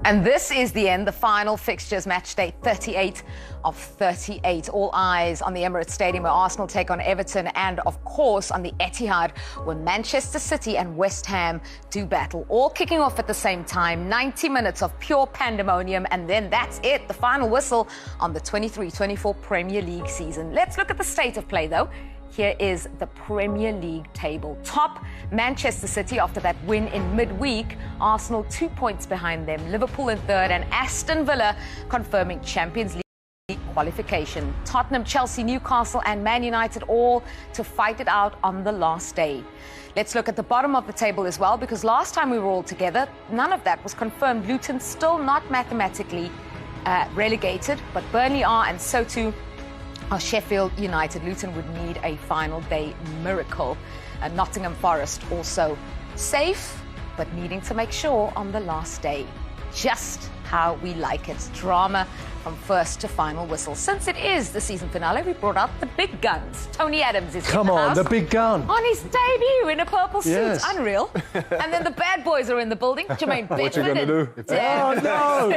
And this is the end, the final fixtures, match day 38 of 38. All eyes on the Emirates Stadium where Arsenal take on Everton and, of course, on the Etihad where Manchester City and West Ham do battle. All kicking off at the same time, 90 minutes of pure pandemonium, and then that's it, the final whistle on the 23-24 Premier League season. Let's look at the state of play, though. Here is the Premier League table. Top, Manchester City after that win in midweek. Arsenal 2 points behind them. Liverpool in third and Aston Villa confirming Champions League qualification. Tottenham, Chelsea, Newcastle and Man United all to fight it out on the last day. Let's look at the bottom of the table as well, because last time we were all together, none of that was confirmed. Luton still not mathematically relegated, but Burnley are, and so too are Sheffield United. Luton would need a final day miracle. Nottingham Forest also safe, but needing to make sure on the last day. Just how we like it. Drama from first to final whistle. Since it is the season finale, we brought out the big guns. Tony Adams is Come on, the big gun. on his debut in a purple suit. Yes. Unreal. And then the bad boys are in the building. Jermaine Bedford. What you going to do? Oh, no.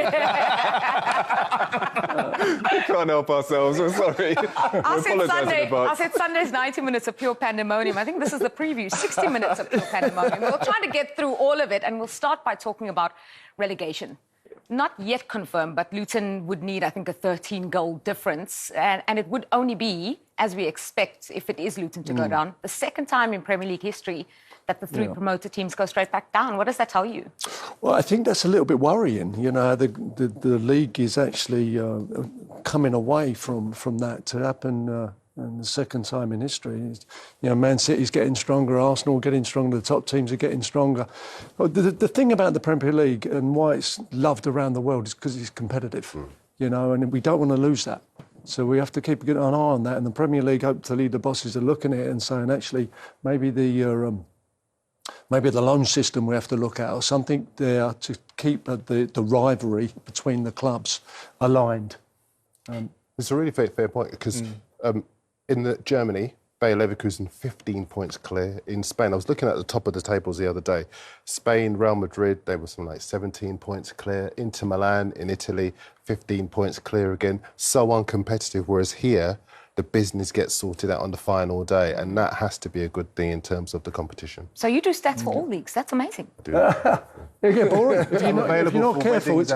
We can't help ourselves. I'm sorry. I said Sunday's 90 minutes of pure pandemonium. I think this is the preview, 60 minutes of pure pandemonium. We'll try to get through all of it, and we'll start by talking about relegation. Not yet confirmed, but Luton would need, I think, a 13-goal difference. And it would only be, as we expect, if it is Luton to go down, the second time in Premier League history that the three promoted teams go straight back down. What does that tell you? Well, I think that's a little bit worrying. You know, the league is actually coming away from that to happen and the second time in history. You know, Man City's getting stronger, Arsenal getting stronger, the top teams are getting stronger. The thing about the Premier League and why it's loved around the world is because it's competitive, you know, and we don't want to lose that. So we have to keep an eye on that. And the Premier League, hopefully, the bosses are looking at it and saying, actually, maybe the loan system we have to look at, or something there to keep the rivalry between the clubs aligned. It's a really fair point, because in Germany, Bayer Leverkusen 15 points clear. In Spain, I was looking at the top of the tables the other day. Spain, Real Madrid, they were something like 17 points clear. Inter Milan in Italy, 15 points clear again. So uncompetitive, whereas here, the business gets sorted out on the final day, and that has to be a good thing in terms of the competition. So you do stats for all leagues. That's amazing. It get boring. If you're not careful, it's...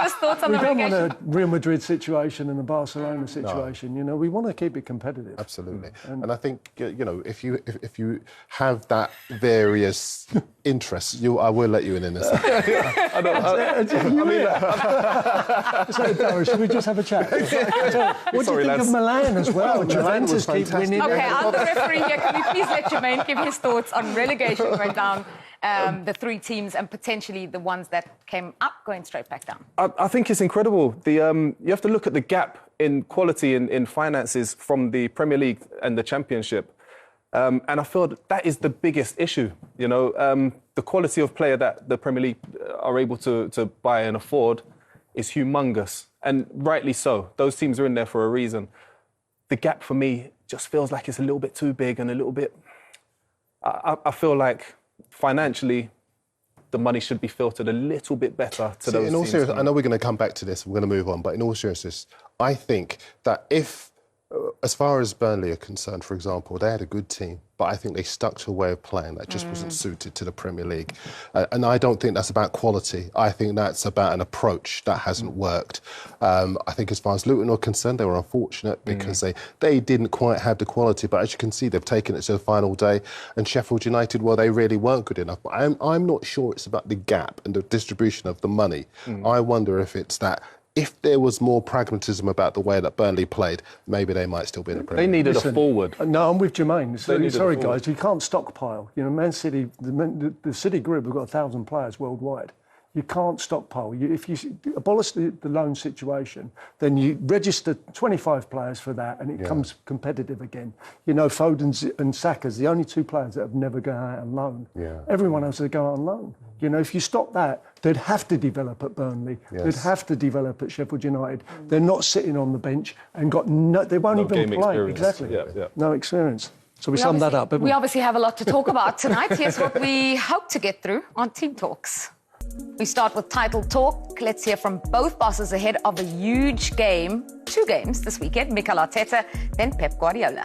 Just thoughts on the relegation. We don't relegation. want a Real Madrid situation and a Barcelona situation. No. You know, we want to keep it competitive. Absolutely. And I think, you know, if you have that various interests, I will let you in a second. So, should we just have a chat? What do you think of Milan as well? Juventus keep winning. Okay, I'm the referee here. Can we please let Jermaine give his thoughts on relegation going down, the three teams and potentially the ones that came up going straight back down? I think it's incredible. You have to look at the gap in quality in finances from the Premier League and the Championship. And I feel that is the biggest issue. You know, the quality of player that the Premier League are able to buy and afford is humongous. And rightly so. Those teams are in there for a reason. The gap for me just feels like it's a little bit too big and a little bit... I feel like financially the money should be filtered a little bit better to those teams. In all seriousness, I know we're going to come back to this, we're going to move on, but in all seriousness, I think that if, as far as Burnley are concerned, for example, they had a good team, but I think they stuck to a way of playing that just wasn't suited to the Premier League. And I don't think that's about quality. I think that's about an approach that hasn't worked. I think as far as Luton are concerned, they were unfortunate because they didn't quite have the quality. But as you can see, they've taken it to the final day. And Sheffield United, well, they really weren't good enough. But I'm not sure it's about the gap and the distribution of the money. I wonder if it's that... If there was more pragmatism about the way that Burnley played, maybe they might still be in the Premier League. They needed a forward. No, I'm with Jermaine. Sorry, guys, you can't stockpile. You know, Man City, the City group have got 1,000 players worldwide. You can't stockpile. If you abolish the loan situation, then you register 25 players for that, and it becomes competitive again. You know, Foden and Saka's the only two players that have never gone out on loan. Everyone else has gone out on loan. You know, if you stop that, they'd have to develop at Burnley. They'd have to develop at Sheffield United. They're not sitting on the bench and they won't even play. Experience. Exactly. Yeah. No experience. So we summed that up, haven't we? We obviously have a lot to talk about tonight. Here's what we hope to get through on Team Talks. We start with title talk. Let's hear from both bosses ahead of a huge game, 2 games this weekend, Mikel Arteta, then Pep Guardiola.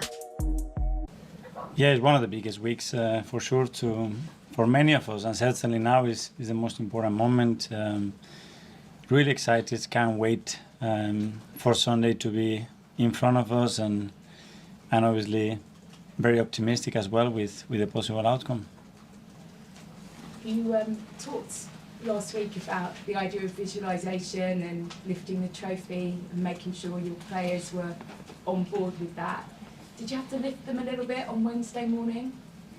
Yeah, it's one of the biggest weeks for sure for many of us, and certainly now is the most important moment. Really excited, can't wait for Sunday to be in front of us, and obviously very optimistic as well with the possible outcome. You talked last week about the idea of visualisation and lifting the trophy and making sure your players were on board with that. Did you have to lift them a little bit on Wednesday morning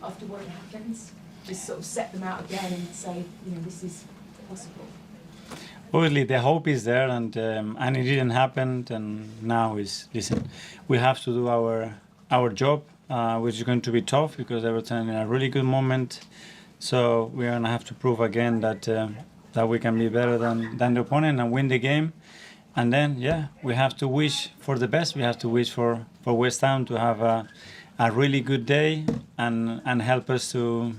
after what had happened? Just sort of set them out again and say, this is possible? Obviously, the hope is there, and it didn't happen. And now listen, we have to do our job, which is going to be tough because Everton in a really good moment. So we're gonna have to prove again that we can be better than the opponent and win the game. And then, we have to wish for the best. We have to wish for West Ham to have a really good day and help us to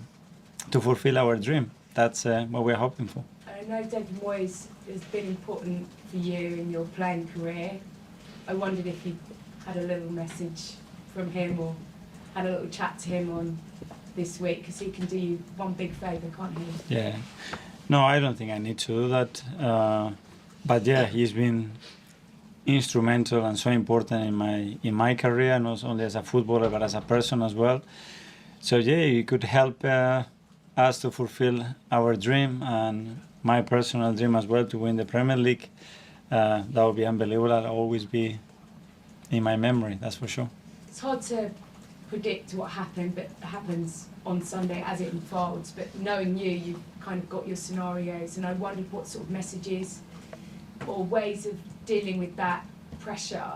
fulfill our dream. That's what we're hoping for. I know David Moyes has been important for you in your playing career. I wondered if you had a little message from him or had a little chat to him on this week, because he can do you one big favour, can't he? Yeah. No, I don't think I need to do that. But he's been instrumental and so important in my career, not only as a footballer but as a person as well. So he could help us to fulfill our dream and my personal dream as well, to win the Premier League. That would be unbelievable. I'll always be in my memory, that's for sure. It's hard to predict what happens on Sunday as it unfolds, but knowing you've kind of got your scenarios, and I wondered what sort of messages or ways of dealing with that pressure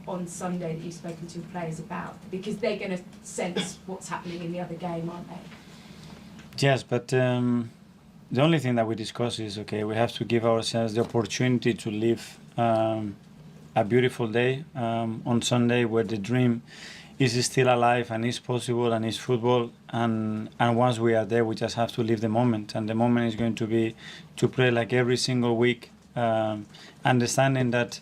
on Sunday that you've spoken to your players about, because they're going to sense what's happening in the other game, aren't they? Yes, but the only thing that we discuss is, we have to give ourselves the opportunity to live a beautiful day on Sunday, where the dream is still alive and is possible and is football. And once we are there, we just have to live the moment. And the moment is going to be to play like every single week, understanding that,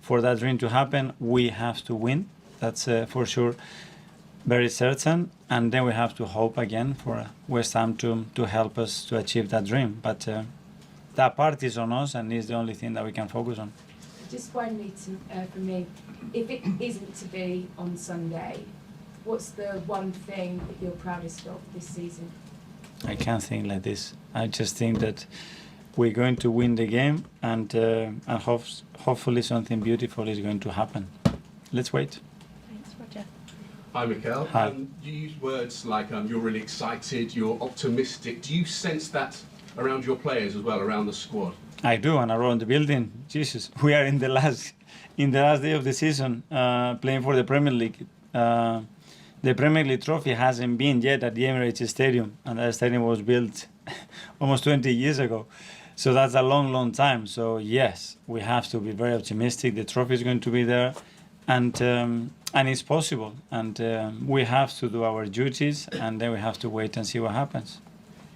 for that dream to happen, we have to win. That's for sure very certain. And then we have to hope again for West Ham to help us to achieve that dream. But that part is on us, and is the only thing that we can focus on. Just finally, for me, if it isn't to be on Sunday, what's the one thing that you're proudest of this season? I can't think like this. I just think that we're going to win the game, and hopefully something beautiful is going to happen. Let's wait. Thanks, Roger. Hi, Mikel. Hi. You use words like you're really excited, you're optimistic. Do you sense that around your players as well, around the squad? I do, and around the building. Jesus, we are in the last day of the season, playing for the Premier League. The Premier League trophy hasn't been yet at the Emirates Stadium, and that stadium was built almost 20 years ago. So that's a long, long time. So yes, we have to be very optimistic. The trophy is going to be there, and it's possible. And we have to do our duties, and then we have to wait and see what happens.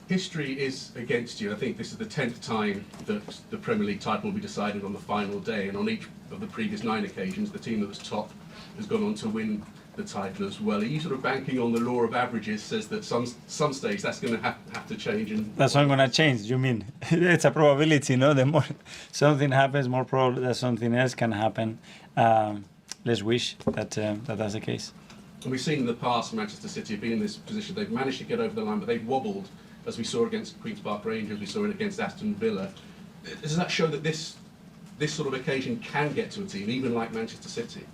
History is against you. I think this is the 10th time that the Premier League title will be decided on the final day, and on each of the previous 9 occasions, the team that was top has gone on to win the title as well. Are you sort of banking on the law of averages, says that some stage that's going to have to change? And that's not going to change, you mean? It's a probability, no? The more something happens, more probably that something else can happen. Let's wish that that's the case. And we've seen in the past Manchester City be in this position. They've managed to get over the line, but they've wobbled, as we saw against Queen's Park Rangers, we saw it against Aston Villa. Does that show that this sort of occasion can get to a team, even like Manchester City?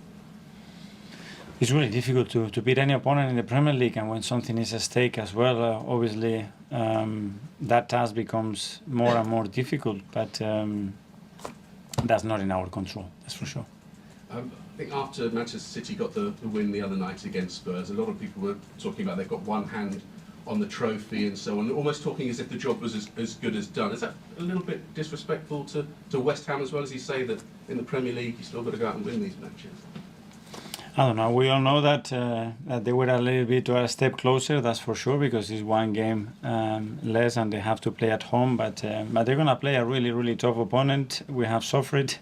It's really difficult to beat any opponent in the Premier League, and when something is at stake as well, obviously that task becomes more and more difficult, but that's not in our control, that's for sure. I think after Manchester City got the win the other night against Spurs, a lot of people were talking about they've got one hand on the trophy and so on, almost talking as if the job was as good as done. Is that a little bit disrespectful to West Ham as well, as you say that in the Premier League you still got to go out and win these matches? I don't know. We all know that that they were a little bit a step closer. That's for sure, because it's one game less and they have to play at home. But they're gonna play a really tough opponent. We have suffered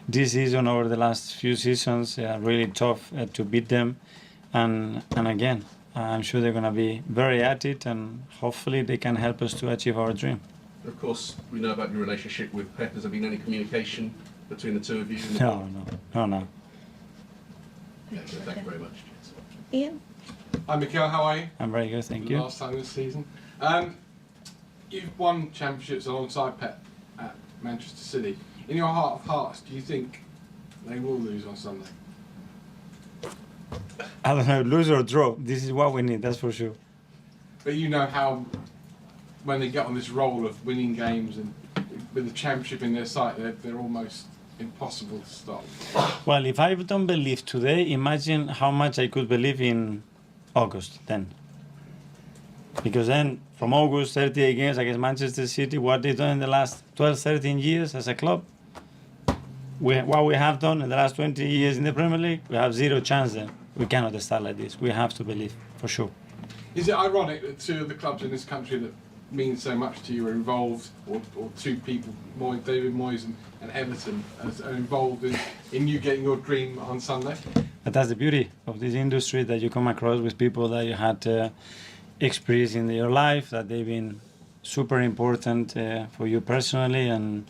this season over the last few seasons. Really tough to beat them, and again, I'm sure they're gonna be very at it, and hopefully they can help us to achieve our dream. Of course, we know about your relationship with Pep. Has there been any communication between the two of you? No. Yeah, so thank you very much. Ian? Hi, Mikel, how are you? I'm very good, thank you. Last time this season. You've won championships alongside Pep at Manchester City. In your heart of hearts, do you think they will lose on Sunday? I don't know, lose or draw. This is what we need, that's for sure. But you know how, when they get on this roll of winning games and with the championship in their sight, they're almost impossible to stop. Well, if I don't believe today, imagine how much I could believe in August then. Because then, from August, 38 games against Manchester City, what they've done in the last 12, 13 years as a club, what we have done in the last 20 years in the Premier League, we have zero chance then. We cannot start like this. We have to believe, for sure. Is it ironic that two of the clubs in this country that mean so much to you are involved, or two people, David Moyes and Everton, are involved in you getting your dream on Sunday? But that's the beauty of this industry, that you come across with people that you had experience in your life, that they've been super important for you personally, and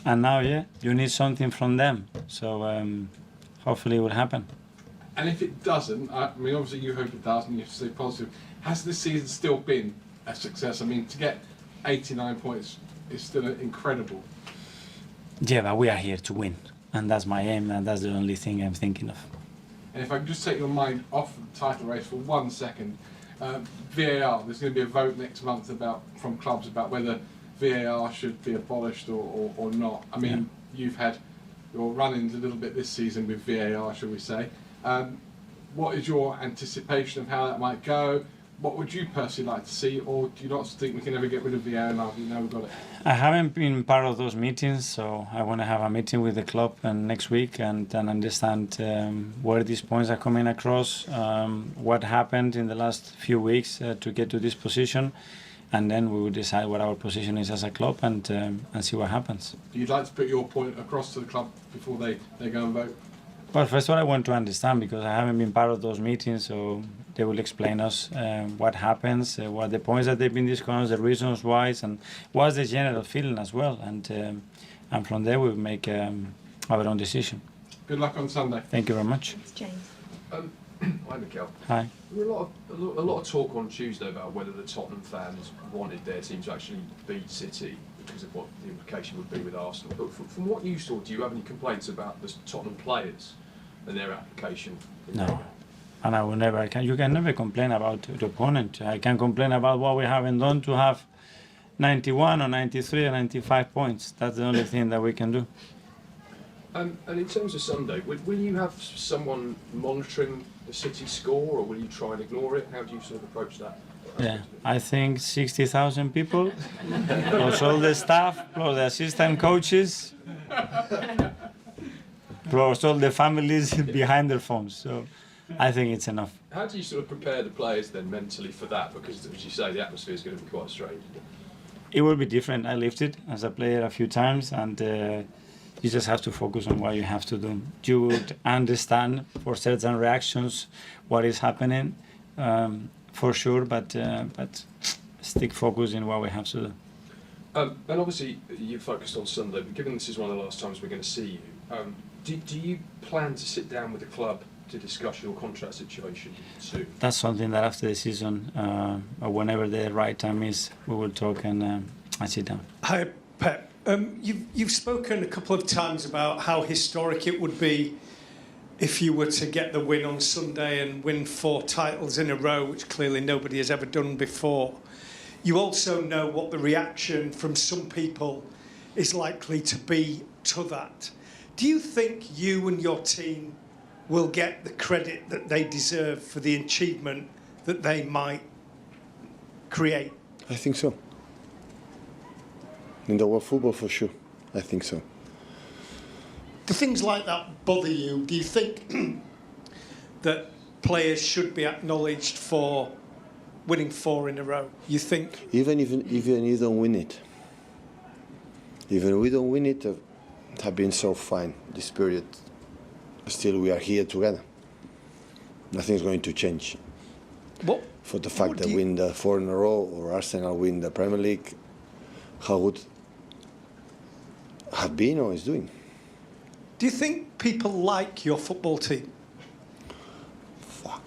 now, you need something from them. So hopefully it will happen. And if it doesn't, I mean, obviously you hope it does and you have to stay positive. Has this season still been a success? I mean, to get 89 points is still incredible. Yeah, but we are here to win, and that's my aim, and that's the only thing I'm thinking of. And if I can just take your mind off the title race for 1 second, VAR, there's going to be a vote next month from clubs about whether VAR should be abolished or not. I mean, You've had your run-ins a little bit this season with VAR, shall we say. What is your anticipation of how that might go? What would you personally like to see, or do you not think we can ever get rid of VAR now? You know we've got it. I haven't been part of those meetings, so I want to have a meeting with the club next week and understand where these points are coming across, what happened in the last few weeks to get to this position, and then we will decide what our position is as a club and see what happens. You'd like to put your point across to the club before they go and vote? Well, first of all, I want to understand, because I haven't been part of those meetings, so they will explain us what happens, what the points that they've been discussed, the reasons why, and what's the general feeling as well. And from there, we'll make our own decision. Good luck on Sunday. Thank you very much. It's James. Hi, Mikel. Hi. There were a lot of talk on Tuesday about whether the Tottenham fans wanted their team to actually beat City because of what the implication would be with Arsenal. But from what you saw, do you have any complaints about the Tottenham players and their application? No. And I will never. You can never complain about the opponent. I can complain about what we haven't done to have 91 or 93 or 95 points. That's the only thing that we can do. And in terms of Sunday, will you have someone monitoring the City score, or will you try and ignore it? How do you sort of approach that? Yeah, I think 60,000 people, plus all the staff, plus the assistant coaches, plus all the families behind their phones. So I think it's enough. How do you sort of prepare the players then mentally for that? Because, as you say, the atmosphere is going to be quite strange. It will be different. I lived it as a player a few times, and you just have to focus on what you have to do. You would understand for certain reactions what is happening, for sure, but stick focus in what we have to do. And obviously you focused on Sunday, but given this is one of the last times we're going to see you, do you plan to sit down with the club to discuss your contract situation soon? That's something that after the season, or whenever the right time is, we will talk and sit down. Hi, Pep. You've spoken a couple of times about how historic it would be if you were to get the win on Sunday and win 4 titles in a row, which clearly nobody has ever done before. You also know what the reaction from some people is likely to be to that. Do you think you and your team will get the credit that they deserve for the achievement that they might create? I think so. In the world of football, for sure. I think so. Do things like that bother you? Do you think that players should be acknowledged for winning 4 in a row? You think? Even if you don't win it. Even we don't win it, have been so fine this period. Still, we are here together. Nothing's going to change. What? For the fact that we win the 4 in a row or Arsenal win the Premier League, how would have been or is doing? Do you think people like your football team? Fuck.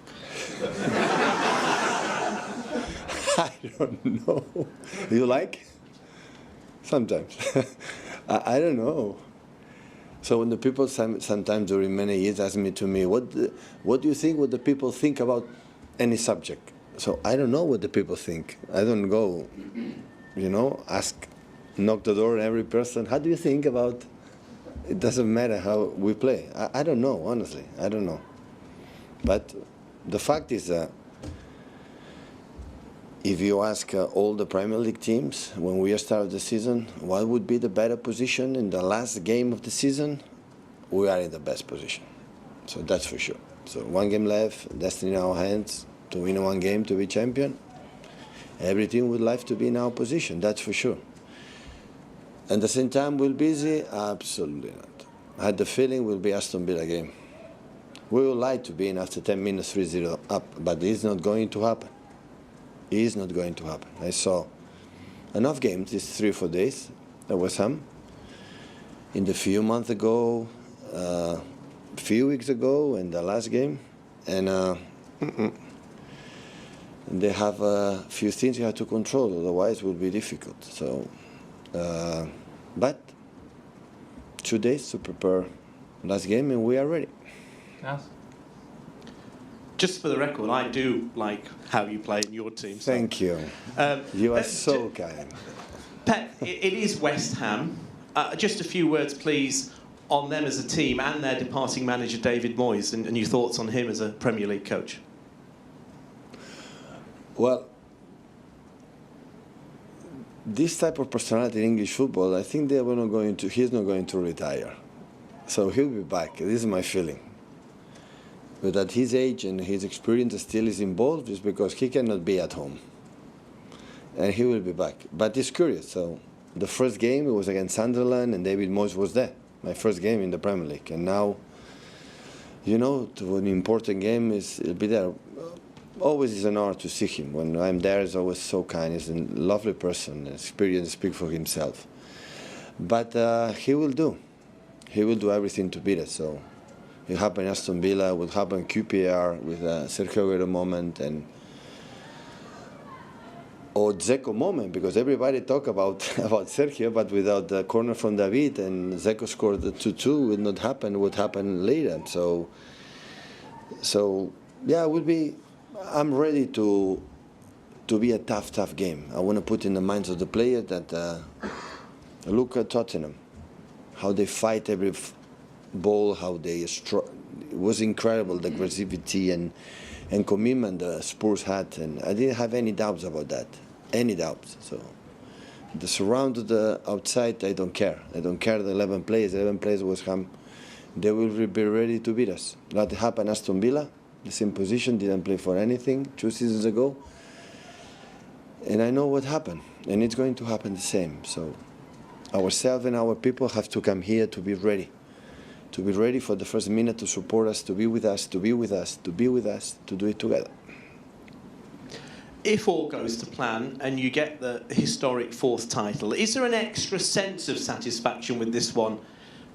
I don't know. Do you like? Sometimes. I don't know. So when the people sometimes during many years ask me to me, what do you think what the people think about any subject? So I don't know what the people think. I don't go, knock the door on every person. How do you think about? It doesn't matter how we play. I don't know, honestly. I don't know. But the fact is that if you ask all the Premier League teams, when we started the season, what would be the better position in the last game of the season? We are in the best position. So that's for sure. So 1 game left, destiny in our hands, to win 1 game, to be champion. Every team would like to be in our position, that's for sure. At the same time, we're busy? Absolutely not. I had the feeling we'll be Aston Villa game. We would like to be in after 10 minutes 3-0 up, but it's not going to happen. It is not going to happen. I saw enough games these 3 or 4 days. There were some. In the few months ago, a few weeks ago, and the last game. And they have a few things you have to control, otherwise it will be difficult. So, but 2 days to prepare last game, and we are ready. Yes. Just for the record, I do like how you play in your team. So. Thank you. You are so kind. Pep, it is West Ham. Just a few words, please, on them as a team and their departing manager, David Moyes, and your thoughts on him as a Premier League coach. Well, this type of personality in English football, I think he's not going to retire. So he'll be back. This is my feeling. But at his age and his experience still is involved is because he cannot be at home. And he will be back. But it's curious. So the first game, it was against Sunderland, and David Moyes was there. My first game in the Premier League. And now, to an important game, he'll be there. Always is an honor to see him. When I'm there, he's always so kind. He's a lovely person. Experience speaks for himself. But he will do. He will do everything to beat us. So it happened in Aston Villa, will happen QPR with Sergio Aguero moment or Dzeko moment, because everybody talk about Sergio, but without the corner from David and Dzeko scored the 2-2, would not happen. Would happen later. So yeah, it will be. I'm ready to be a tough game. I want to put in the minds of the player that look at Tottenham, how they fight every ball, how they it was incredible, the aggressivity and commitment the Spurs had, and I didn't have any doubts about that, any doubts. So the surround of the outside, I don't care. I don't care the 11 players West Ham, they will be ready to beat us. That happened Aston Villa, the same position, didn't play for anything 2 seasons ago, and I know what happened, and it's going to happen the same. So ourselves and our people have to come here to be ready. To be ready for the first minute, to support us, to be with us, to be with us, to be with us, to do it together. If all goes to plan and you get the historic 4th title, is there an extra sense of satisfaction with this one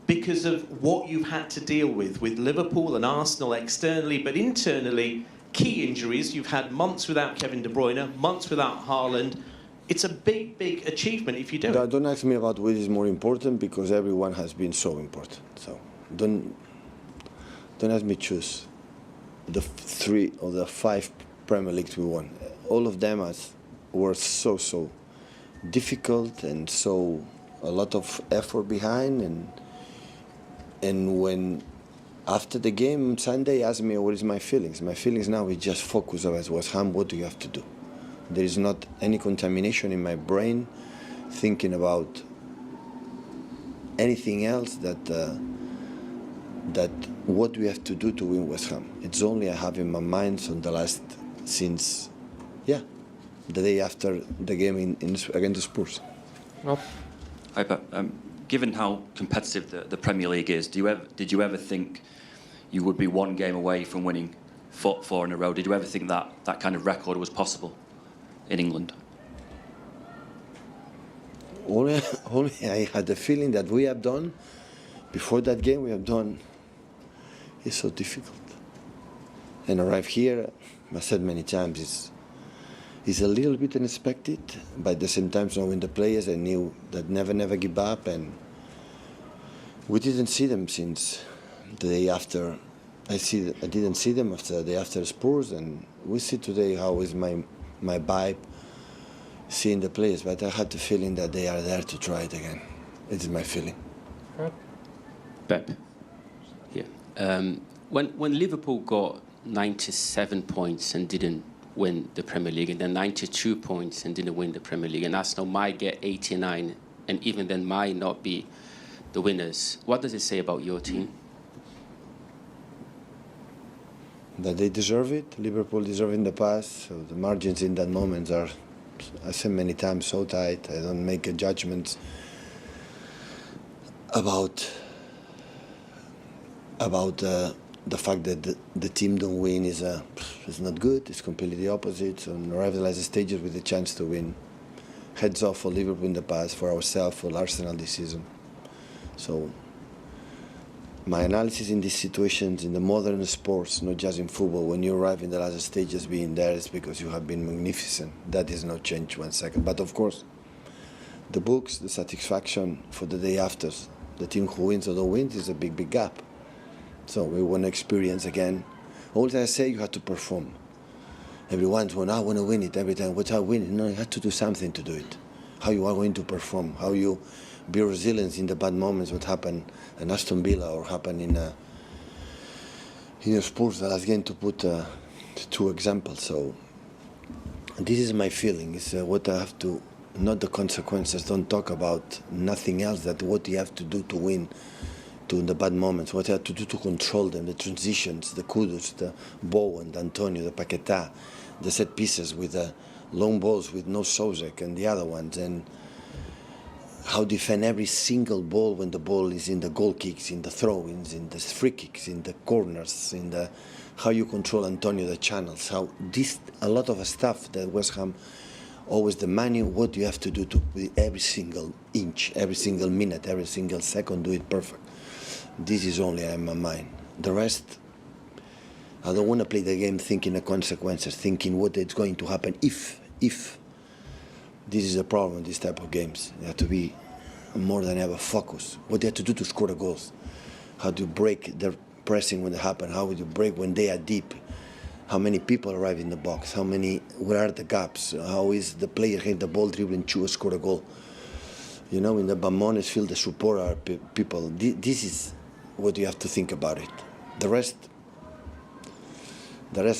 because of what you've had to deal with Liverpool and Arsenal externally, but internally, key injuries? You've had months without Kevin De Bruyne, months without Haaland. It's a big, big achievement if you do it. Don't ask me about which is more important, because everyone has been so important. So don't ask me choose the 3 or the 5 Premier Leagues we won. All of them were so difficult, and so a lot of effort behind. And when after the game Sunday asked me what is my feelings. My feelings now is just focus on West Ham. What do you have to do? There is not any contamination in my brain thinking about anything else that that what we have to do to win West Ham. It's only I have in my mind on the last since, the day after the game against the Spurs. Rob? Hi, Pep. Given how competitive the Premier League is, did you ever think you would be one game away from winning four in a row? Did you ever think that kind of record was possible in England? Only I had the feeling that we have done, before that game we have done, is so difficult. And arrive here, I said many times, it's a little bit unexpected, but at the same time, knowing the players, I knew that never give up, and we didn't see them since the day after. I didn't see them after the day after Spurs, and we see today how is my vibe seeing the players, but I had the feeling that they are there to try it again. It is my feeling. Pep, here. When Liverpool got 97 points and didn't win the Premier League, and then 92 points and didn't win the Premier League, and Arsenal might get 89, and even then might not be the winners, what does it say about your team? That they deserve it. Liverpool deserve in the past, so the margins in that moment are, I said many times, so tight. I don't make a judgment about the fact that the team don't win is not good. It's completely the opposite. So on rivalized stages with the chance to win. Heads off for Liverpool in the past, for ourselves, for Arsenal this season. So my analysis in these situations, in the modern sports, not just in football, when you arrive in the last stages being there, is because you have been magnificent. That is not changed 1 second. But of course, the books, the satisfaction for the day after, the team who wins or don't win is a big gap. So we want to experience again. All that I say, you have to perform. Everyone's when I want to win it every time. What I win? No, you have to do something to do it. How you are going to perform? How you be resilient in the bad moments? What happened in Aston Villa or happened in Spurs? The last game, to put 2 examples. So this is my feeling. It's what I have to. Not the consequences. Don't talk about nothing else. That what you have to do to win. To the bad moments, what you have to do to control them, the transitions, the kudos, the Bowen, the Antonio, the Paquetá, the set pieces with the long balls with no Sozek and the other ones, and how defend every single ball when the ball is in the goal kicks, in the throw-ins, in the free kicks, in the corners, in the how you control Antonio, the channels, how this a lot of stuff that West Ham always the manual, what you have to do to every single inch, every single minute, every single second do it perfect. This is only in my mind. The rest, I don't want to play the game thinking the consequences, thinking what is going to happen if. This is a problem, this type of games. You have to be more than ever focused. What you have to do to score the goals. How to break their pressing when they happen. How would you break when they are deep. How many people arrive in the box. Where are the gaps. How is the player hitting the ball, dribbling, score a goal. You know, in the Bamones field, the support are people. This is what you have to think about it. The rest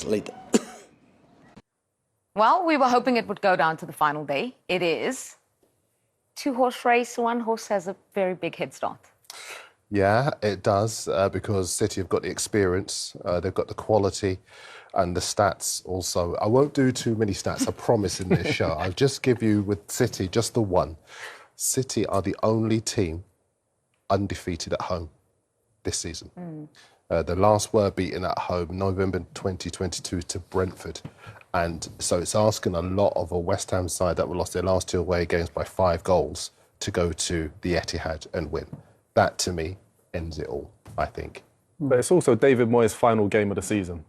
later. Well, we were hoping it would go down to the final day. It is. 2-horse race. One horse has a very big head start. Yeah, it does, because City have got the experience, they've got the quality and the stats also. I won't do too many stats, I promise, in this show. I'll just give you, with City, just the one. City are the only team undefeated at home this season. The last were beaten at home, November 2022, to Brentford. And so it's asking a lot of a West Ham side that were lost their last 2 away games by 5 goals to go to the Etihad and win. That, to me, ends it all, I think. But it's also David Moyes' final game of the season.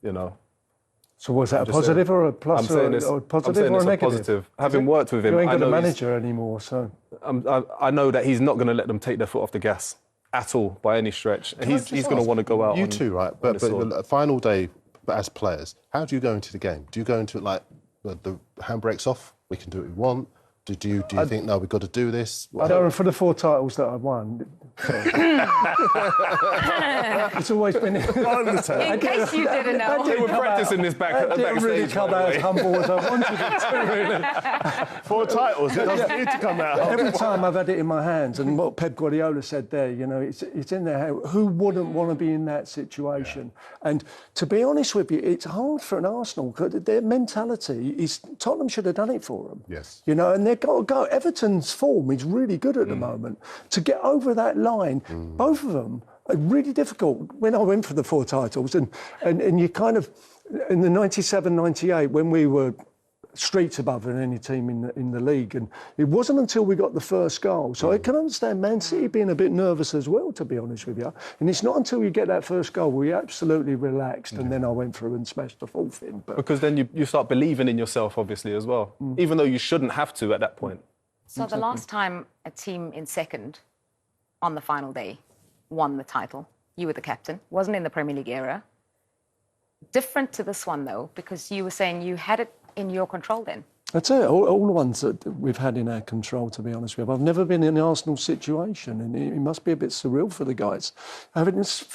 You know. So was that a positive or a plus? I'm saying it's or a negative? Positive. Having worked with him, you ain't I got know a manager anymore, so I know that he's not going to let them take their foot off the gas at all by any stretch. And he's going to want to go out. You too, right? But the final day, as players, how do you go into the game? Do you go into it like the handbrake's off? We can do what we want. Do you think, no, we've got to do this? Darren, for the 4 titles that I've won, it's always been... In case you didn't know. They were practicing this That didn't really come out as humble as I wanted it to, really. 4 titles, it doesn't need to come out. Every time I've had it in my hands, and what Pep Guardiola said there, you know, it's in there. Who wouldn't want to be in that situation? Yeah. And to be honest with you, it's hard for an Arsenal, because their mentality is Tottenham should have done it for them. Yes. You know, and they've got to go. Everton's form is really good at the moment. To get over that line, both of them are really difficult. When I went for the 4 titles, and you kind of, in the 97, 98, when we were streets above than any team in the league, and it wasn't until we got the first goal. So I can understand Man City being a bit nervous as well, to be honest with you. And it's not until you get that first goal where you're absolutely relaxed, and then I went through and smashed the 4th in. But because then you start believing in yourself, obviously, as well, even though you shouldn't have to at that point. So the last time a team in second on the final day won the title, you were the captain, wasn't in the Premier League era. Different to this one, though, because you were saying you had it in your control then. That's it. All the ones that we've had in our control, to be honest with you. I've never been in an Arsenal situation, and it must be a bit surreal for the guys. And it's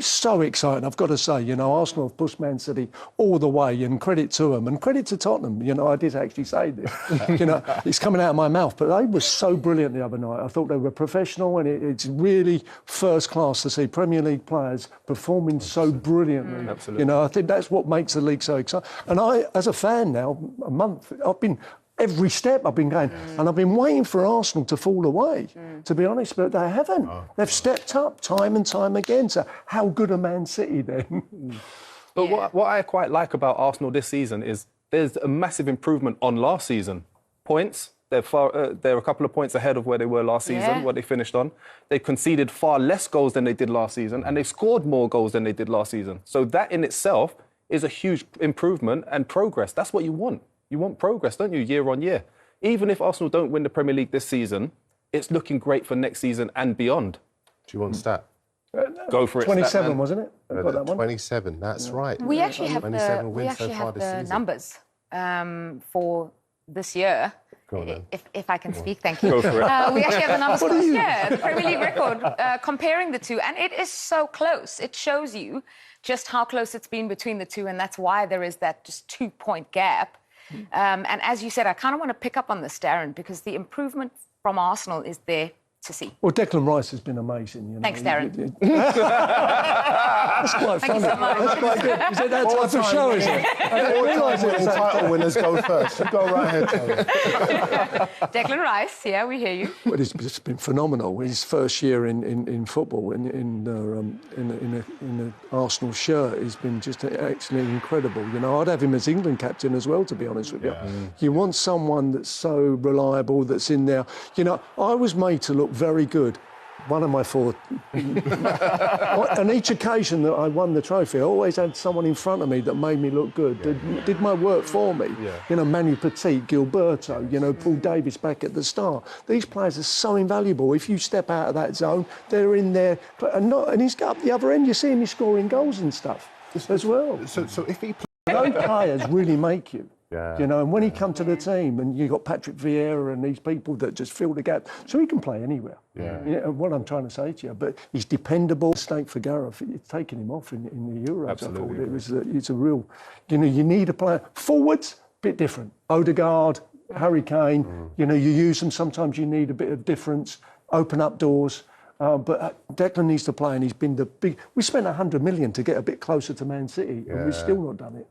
so exciting, I've got to say. You know, Arsenal have pushed Man City all the way, and credit to them, and credit to Tottenham. You know, I did actually say this. You know, it's coming out of my mouth, but they were so brilliant the other night. I thought they were professional, and it's really first class to see Premier League players performing so brilliantly. Absolutely. You know, I think that's what makes the league so exciting. And I, as a fan now, a month, I've been every step I've been going, and I've been waiting for Arsenal to fall away, to be honest, but they haven't. They've stepped up time and time again. So how good are Man City then? But what I quite like about Arsenal this season is there's a massive improvement on last season. Points, they're a couple of points ahead of where they were last season, what they finished on. They conceded far less goals than they did last season, and they scored more goals than they did last season. So that in itself is a huge improvement and progress. That's what you want. You want progress, don't you, year on year? Even if Arsenal don't win the Premier League this season, it's looking great for next season and beyond. Do you want stat? Go for it. 27, wasn't it? I've got that one. 27, that's right. We actually have 27 wins so far this the season. numbers for this year. Go on, then. If I can speak, thank you. Go for it. We actually have the numbers for this year, the Premier League record, comparing the two, and it is so close. It shows you just how close it's been between the two, and that's why there is that just 2-point gap. And as you said, I kind of want to pick up on this, Darren, because the improvement from Arsenal is there to see. Well, Declan Rice has been amazing. You know. Thanks, Darren. That's quite funny. Thank you so much. That's quite good. Is it that type of show, is it? I didn't realise it was that. Title winners go first. You go right ahead, Tony. Declan Rice, yeah, we hear you. Well, it's been phenomenal. His first year in football, in an Arsenal shirt, has been just actually incredible. You know, I'd have him as England captain as well, to be honest with you. You want someone that's so reliable, that's in there. You know, I was made to look very good. One of my 4. On each occasion that I won the trophy, I always had someone in front of me that made me look good, did my work for me. You know, Manu Petit, Gilberto, you know, Paul Davis back at the start. These players are so invaluable. If you step out of that zone, they're in there. And he's got up the other end, you see him scoring goals and stuff as well. So if he... Those players really make you. You know, and when he come to the team, and you got Patrick Vieira and these people that just fill the gap, so he can play anywhere. You know, what I'm trying to say to you, but he's dependable. Mistake for Gareth, it's taking him off in the Euros. Absolutely. I thought it's a real, you know, you need a player. Forwards, bit different. Odegaard, Harry Kane, you know, you use them. Sometimes you need a bit of difference, open up doors. But Declan needs to play, and he's been the big. We spent 100 million to get a bit closer to Man City, and we've still not done it.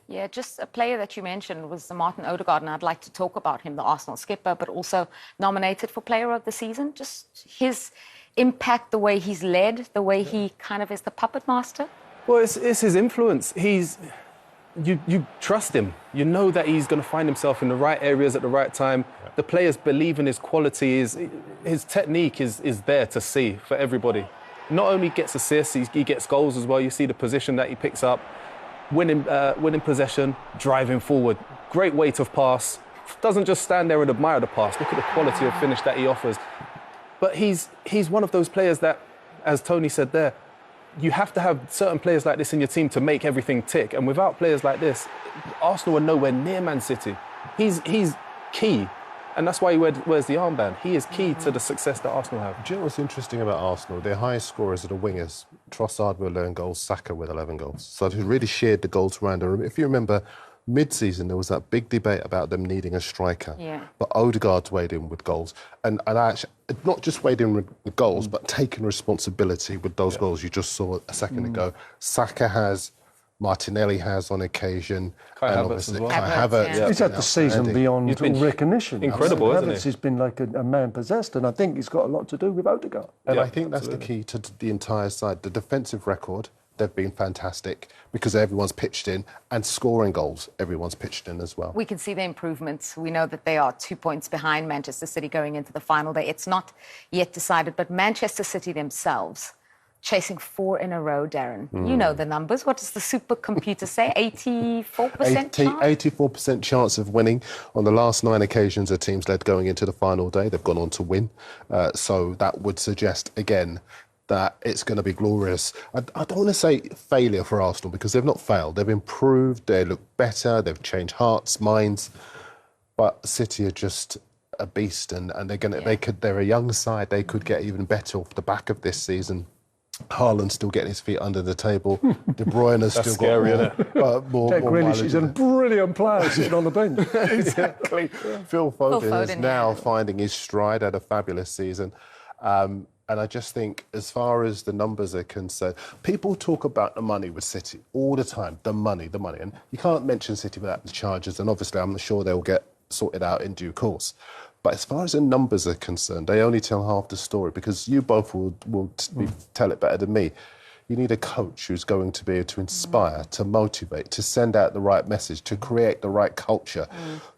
Yeah, just a player that you mentioned was Martin Odegaard, and I'd like to talk about him, the Arsenal skipper, but also nominated for Player of the Season. Just his impact, the way he's led, the way he kind of is the puppet master. Well, it's his influence. You trust him. You know that he's going to find himself in the right areas at the right time. The players believe in his quality. His technique is there to see for everybody. Not only gets assists, he gets goals as well. You see the position that he picks up. Winning possession, driving forward. Great weight of pass. Doesn't just stand there and admire the pass. Look at the quality of finish that he offers. But he's one of those players that, as Tony said there, you have to have certain players like this in your team to make everything tick. And without players like this, Arsenal are nowhere near Man City. He's key. And that's why he wears the armband. He is key to the success that Arsenal have. Do you know what's interesting about Arsenal? Their highest scorers are the wingers. Trossard with 11 goals, Saka with 11 goals. So they really shared the goals around them. If you remember, mid-season, there was that big debate about them needing a striker. Yeah. But Odegaard's weighed in with goals. And I actually, not just weighed in with goals, but taking responsibility with those goals you just saw a second ago. Saka has... Martinelli has on occasion. Kai and Havertz obviously as well. Kai Havertz, Havertz. yeah. He's had the season beyond He's been all recognition. incredible, hasn't he? Havertz has been like a man possessed, and I think it's got a lot to do with Odegaard. And Yeah, I think that's the key to the entire side. The defensive record, they've been fantastic because everyone's pitched in, and scoring goals, everyone's pitched in as well. We can see the improvements. We know that they are 2 points behind Manchester City going into the final day. It's not yet decided, but Manchester City themselves chasing 4 in a row, Darren. You know the numbers. What does the supercomputer say? 84% chance? 84% chance of winning. On the last 9 occasions a team's led going into the final day, they've gone on to win. So that would suggest, again, that it's going to be glorious. I don't want to say failure for Arsenal because they've not failed. They've improved, they look better, they've changed hearts, minds. But City are just a beast, and they're a young side. They could get even better off the back of this season. Haaland's still getting his feet under the table. De Bruyne's still got more Jack Grealish mileage is a in it. brilliant player sitting on the bench. Exactly. Phil Foden is Foden, now yeah. finding his stride, had a fabulous season. And I just think, as far as the numbers are concerned, people talk about the money with City all the time, the money. And you can't mention City without the charges, and obviously I'm sure they'll get sorted out in due course. But as far as the numbers are concerned, they only tell half the story, because you both will tell it better than me. You need a coach who's going to be able to inspire, to motivate, to send out the right message, to create the right culture,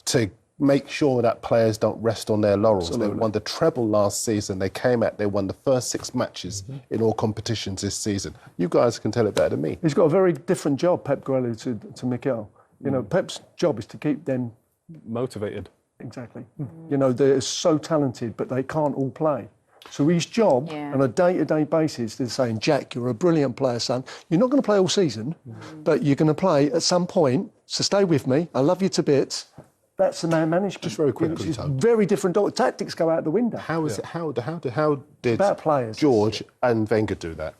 to make sure that players don't rest on their laurels. Absolutely. They won the treble last season. They won the first 6 matches in all competitions this season. You guys can tell it better than me. He's got a very different job, Pep Guardiola, to Mikel. You know, Pep's job is to keep them Motivated. exactly. You know, they're so talented, but they can't all play. So his job, on a day-to-day basis, they're saying, Jack, you're a brilliant player, son. You're not going to play all season, but you're going to play at some point, so stay with me. I love you to bits. That's the man management. Just very quickly, It's Tom. very different. Tactics go out the window. How did About players. George and Wenger do that?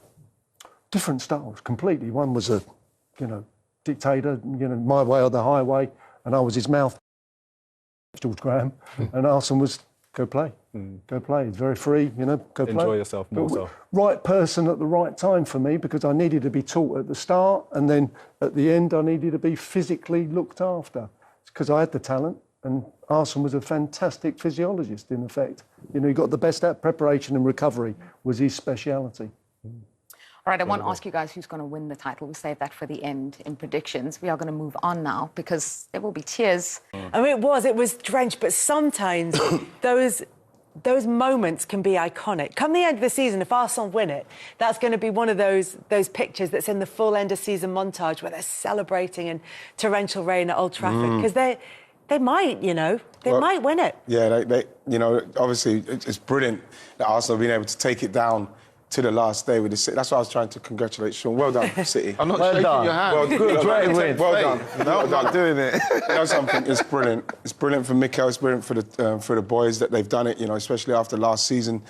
Different styles, completely. One was a, dictator, my way or the highway, and I was his mouth, George Graham, and Arsene was go play. Go play. It's very free, go play. Enjoy yourself more so. Right person at the right time for me, because I needed to be taught at the start, and then at the end I needed to be physically looked after, because I had the talent, and Arsene was a fantastic physiologist in effect. He got the best at preparation and recovery was his speciality. All right, I want to ask you guys who's going to win the title. We'll save that for the end in predictions. We are going to move on now because there will be tears. I mean, it was drenched, but sometimes those moments can be iconic. Come the end of the season, if Arsenal win it, that's going to be one of those pictures that's in the full end of season montage where they're celebrating in torrential rain at Old Trafford, because they might, they might win it. Yeah, they obviously it's brilliant that Arsenal have been able to take it down to the last day with the City. That's why I was trying to congratulate Sean. Well done, City. I'm not shaking your hand. Well, good. Great win. Well done. No, I'm not doing it. You know something? It's brilliant. It's brilliant for Mikel. It's brilliant for the boys that they've done it. Especially after last season,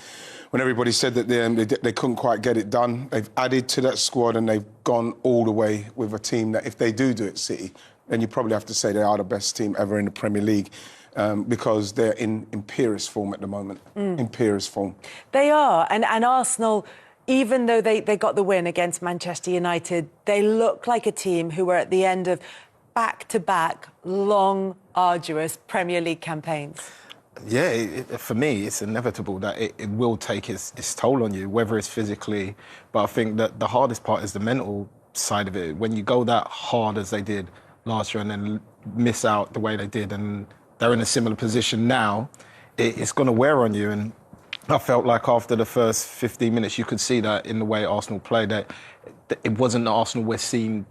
when everybody said that they couldn't quite get it done. They've added to that squad and they've gone all the way with a team that, if they do it, City, then you probably have to say they are the best team ever in the Premier League. Because they're in imperious form at the moment. Imperious form. They are. And Arsenal, even though they got the win against Manchester United, they look like a team who were at the end of back-to-back, long, arduous Premier League campaigns. Yeah, for me, it's inevitable that it will take its toll on you, whether it's physically. But I think that the hardest part is the mental side of it. When you go that hard as they did last year and then miss out the way they did, and they're in a similar position now, it's going to wear on you. And I felt like after the first 15 minutes, you could see that in the way Arsenal played, that it wasn't the Arsenal we're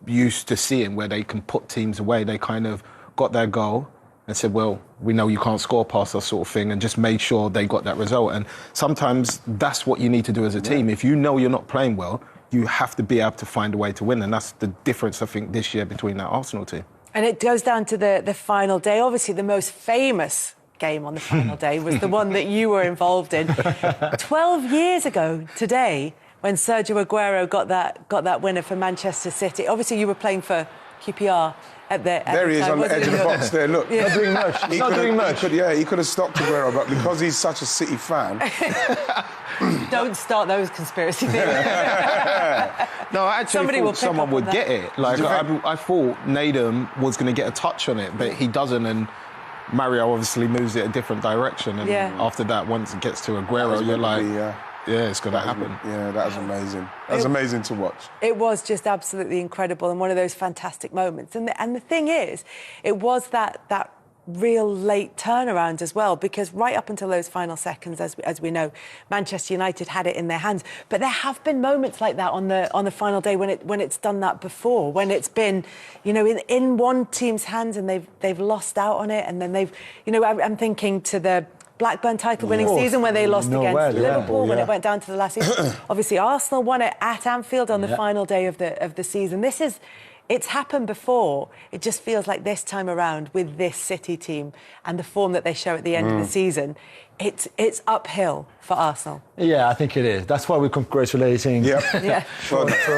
used to seeing, where they can put teams away. They kind of got their goal and said, well, we know you can't score past us, sort of thing, and just made sure they got that result. And sometimes that's what you need to do as a team. If you know you're not playing well, you have to be able to find a way to win. And that's the difference, I think, this year between that Arsenal team. And it goes down to the final day. Obviously, the most famous game on the final day was the one that you were involved in. 12 years ago today, when Sergio Aguero got that winner for Manchester City. Obviously, you were playing for QPR at the There he is on the edge of the box there, look. Yeah. Not doing much. He could have stopped Aguero, but because he's such a City fan... Don't start those conspiracy theories. No, I actually thought someone would get it. Like, I thought Nadum was going to get a touch on it, but he doesn't, and Mario obviously moves it a different direction, and after that, once it gets to Aguero, you're like... Yeah, it's going to happen. Yeah, that was amazing. That was amazing to watch. It was just absolutely incredible and one of those fantastic moments. And the thing is, it was that real late turnaround as well, because right up until those final seconds, as we know, Manchester United had it in their hands. But there have been moments like that on the final day when it's done that before, when it's been, you know, in one team's hands and they've lost out on it, and then they've, you know, I'm thinking to the Blackburn title-winning season where they lost against Liverpool when it went down to the last season. Obviously, Arsenal won it at Anfield on the final day of the season. It's happened before. It just feels like this time around with this City team and the form that they show at the end of the season, it's uphill for Arsenal. Yeah, I think it is. That's why we're congratulating. So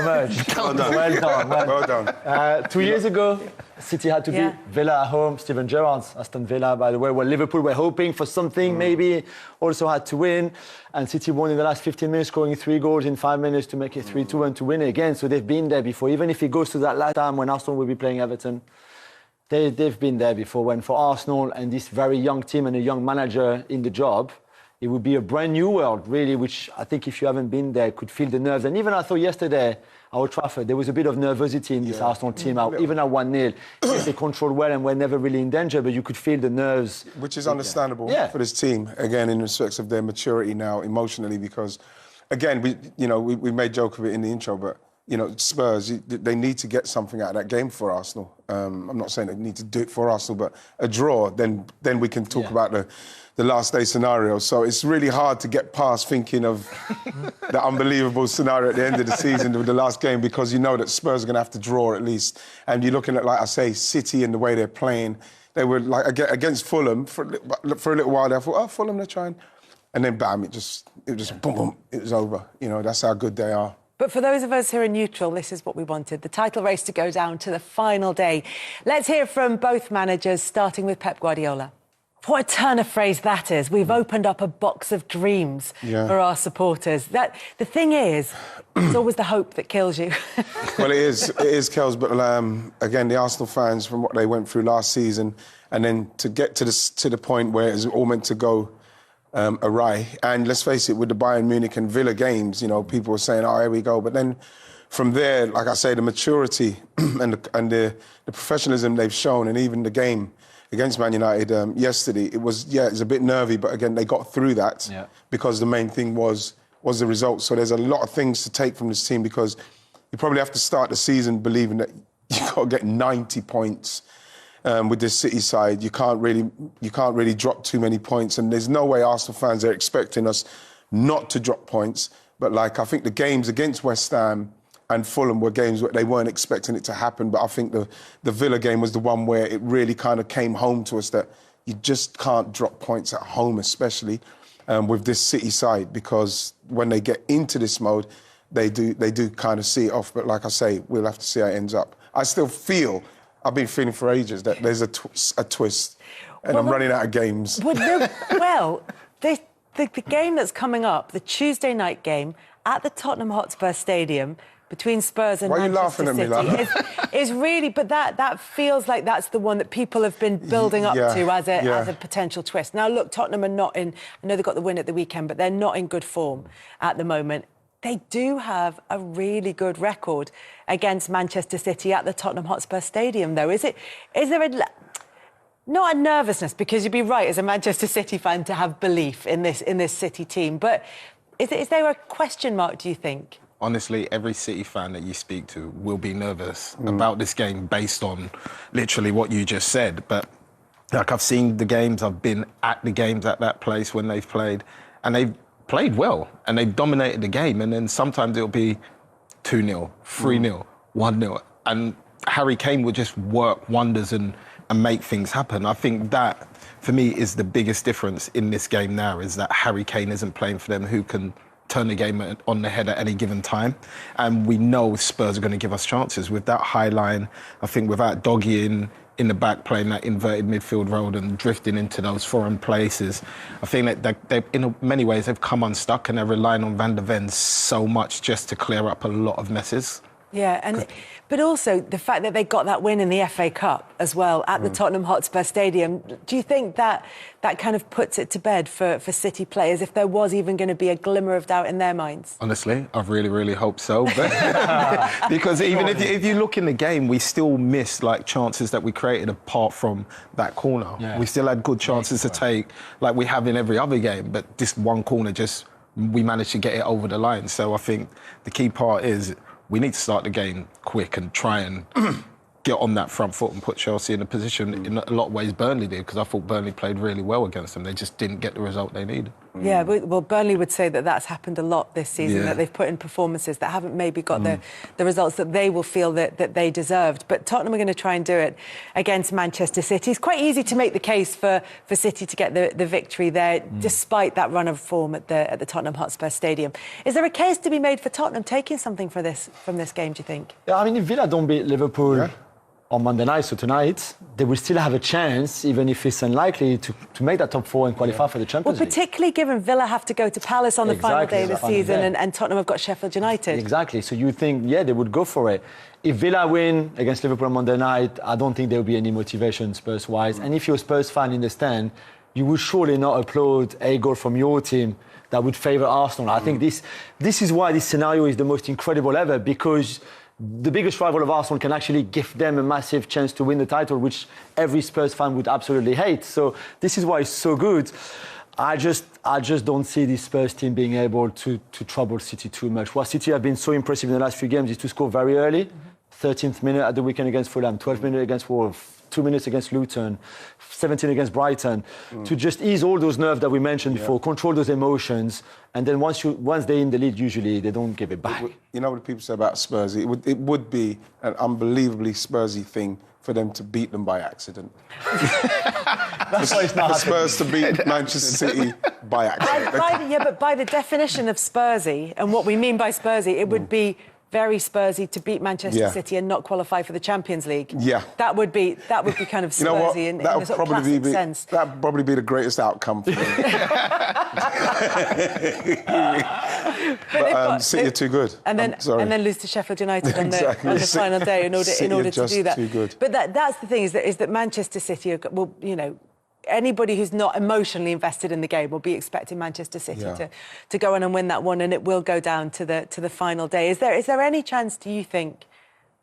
much. Well done. 2 years ago, City had to beat Villa at home. Steven Gerrard's Aston Villa, by the way, where Liverpool were hoping for something, maybe also had to win. And City won in the last 15 minutes, scoring 3 goals in 5 minutes to make it 3-2 and to win it again. So they've been there before. Even if it goes to that last time when Arsenal will be playing Everton, they've been there before. When for Arsenal and this very young team and a young manager in the job, it would be a brand new world, really, which I think if you haven't been there, could feel the nerves. And even I thought yesterday, at Old Trafford, there was a bit of nervosity in this Arsenal team, even at 1-0. Yes, they controlled well and were never really in danger, but you could feel the nerves. Which is understandable for this team, again, in respect of their maturity now, emotionally, because, again, we made joke of it in the intro, but, you know, Spurs, they need to get something out of that game for Arsenal. I'm not saying they need to do it for Arsenal, but a draw, then we can talk about the last day scenario. So it's really hard to get past thinking of the unbelievable scenario at the end of the season with the last game, because you know that Spurs are going to have to draw at least. And you're looking at, like I say, City and the way they're playing. They were like against Fulham for a little while. I thought, oh, Fulham, they're trying. And then bam, it just boom, boom, it was over. You know, that's how good they are. But for those of us who are neutral, this is what we wanted, the title race to go down to the final day. Let's hear from both managers, starting with Pep Guardiola. What a turn of phrase that is. We've opened up a box of dreams for our supporters. The thing is, it's always the hope that kills you. Well, it is, Kels, but again, the Arsenal fans, from what they went through last season, and then to get to the point where it's all meant to go awry. And let's face it, with the Bayern Munich and Villa games, you know, people were saying, oh, here we go. But then from there, like I say, the maturity and the professionalism they've shown, and even the game against Man United yesterday, it was a bit nervy, but again, they got through that because the main thing was the result. So there's a lot of things to take from this team, because you probably have to start the season believing that you've got to get 90 points with this City side. You can't really drop too many points, and there's no way Arsenal fans are expecting us not to drop points. But like, I think the games against West Ham and Fulham were games where they weren't expecting it to happen. But I think the Villa game was the one where it really kind of came home to us that you just can't drop points at home, especially with this City side, because when they get into this mode, they do kind of see it off. But like I say, we'll have to see how it ends up. I still feel, I've been feeling for ages, that there's a twist, and I'm running out of games. The game that's coming up, the Tuesday night game at the Tottenham Hotspur Stadium, between Spurs and Manchester City. Why are you laughing at me, is really, but that feels like that's the one that people have been building up to as a potential twist. Now, look, Tottenham are not in, I know they got the win at the weekend, but they're not in good form at the moment. They do have a really good record against Manchester City at the Tottenham Hotspur Stadium, though. Is there not a nervousness, because you'd be right as a Manchester City fan to have belief in this City team, but is there a question mark, do you think? Honestly, every City fan that you speak to will be nervous about this game based on literally what you just said. But like, I've seen the games, I've been at the games at that place when they've played, and they've played well and they've dominated the game. And then sometimes it'll be 2-0, 3-0, 1-0. And Harry Kane will just work wonders and and make things happen. I think that, for me, is the biggest difference in this game now, is that Harry Kane isn't playing for them, who can turn the game on the head at any given time. And we know Spurs are going to give us chances. With that high line, I think without Doggy in the back playing that inverted midfield role and drifting into those foreign places, I think that they, in many ways, they've come unstuck and they're relying on Van der Ven so much just to clear up a lot of messes. Yeah, but also the fact that they got that win in the FA Cup as well at the Tottenham Hotspur Stadium. Do you think that kind of puts it to bed for City players, if there was even going to be a glimmer of doubt in their minds? Honestly, I really, really hope so. But because even if you look in the game, we still missed like chances that we created apart from that corner. Yeah. We still had good chances to take, like we have in every other game. But this one corner, we managed to get it over the line. So I think the key part is, we need to start the game quick and try and get on that front foot and put Chelsea in a position in a lot of ways Burnley did, because I thought Burnley played really well against them. They just didn't get the result they needed. Yeah, well, Burnley would say that that's happened a lot this season, that they've put in performances that haven't maybe got the results that they will feel that they deserved. But Tottenham are going to try and do it against Manchester City. It's quite easy to make the case for City to get the victory there, despite that run of form at the Tottenham Hotspur Stadium. Is there a case to be made for Tottenham taking something from this game, do you think? Yeah, I mean, if Villa don't beat Liverpool on Monday night, so tonight, they will still have a chance, even if it's unlikely, to make that top four and qualify for the Champions League. Particularly given Villa have to go to Palace on the final day of the season and Tottenham have got Sheffield United. Exactly, so you think, they would go for it. If Villa win against Liverpool on Monday night, I don't think there will be any motivation Spurs-wise. And if you're a Spurs fan in the stand, you would surely not applaud a goal from your team that would favour Arsenal. I think this is why this scenario is the most incredible ever, because the biggest rival of Arsenal can actually give them a massive chance to win the title, which every Spurs fan would absolutely hate. So this is why it's so good. I just don't see this Spurs team being able to trouble City too much. What City have been so impressive in the last few games is to score very early. 13th minute at the weekend against Fulham, 12th minute against Wolves, 2 minutes against Luton, 17 against Brighton, to just ease all those nerves that we mentioned before, control those emotions, and then once they're in the lead, usually they don't give it back. You know what people say about Spurs? It would be an unbelievably Spursy thing for them to beat them by accident. That's why it's not for Spurs to beat Manchester City by accident. But by the definition of Spursy, and what we mean by Spursy, it would be very Spursy to beat Manchester City and not qualify for the Champions League. Yeah. That would be kind of Spursy in a sort of classic sense. That would probably be the greatest outcome for me. but City are too good. And then lose to Sheffield United on the final day in order to do that. Too good. But that's the thing, is that Manchester City will, anybody who's not emotionally invested in the game will be expecting Manchester City to go on and win that one, and it will go down to the final day. Is there any chance, do you think,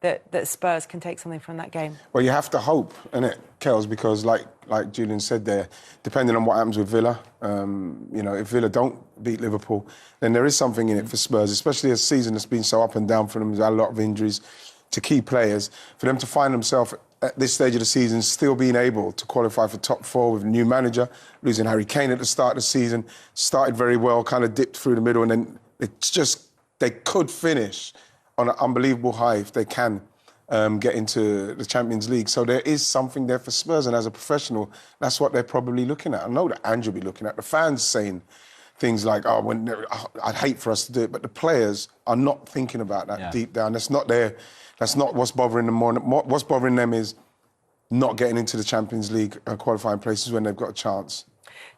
that Spurs can take something from that game? Well, you have to hope, innit, Kels, because like Julian said there, depending on what happens with Villa, if Villa don't beat Liverpool, then there is something in it for Spurs, especially a season that's been so up and down for them. There's had a lot of injuries to key players. For them to find themselves at this stage of the season still being able to qualify for top four with a new manager, losing Harry Kane at the start of the season, started very well, kind of dipped through the middle, and then they could finish on an unbelievable high if they can get into the Champions League. So there is something there for Spurs, and as a professional, that's what they're probably looking at. I know that Andrew will be looking at. The fans saying things like, I'd hate for us to do it, but the players are not thinking about that deep down. That's not what's bothering them more. What's bothering them is not getting into the Champions League qualifying places when they've got a chance.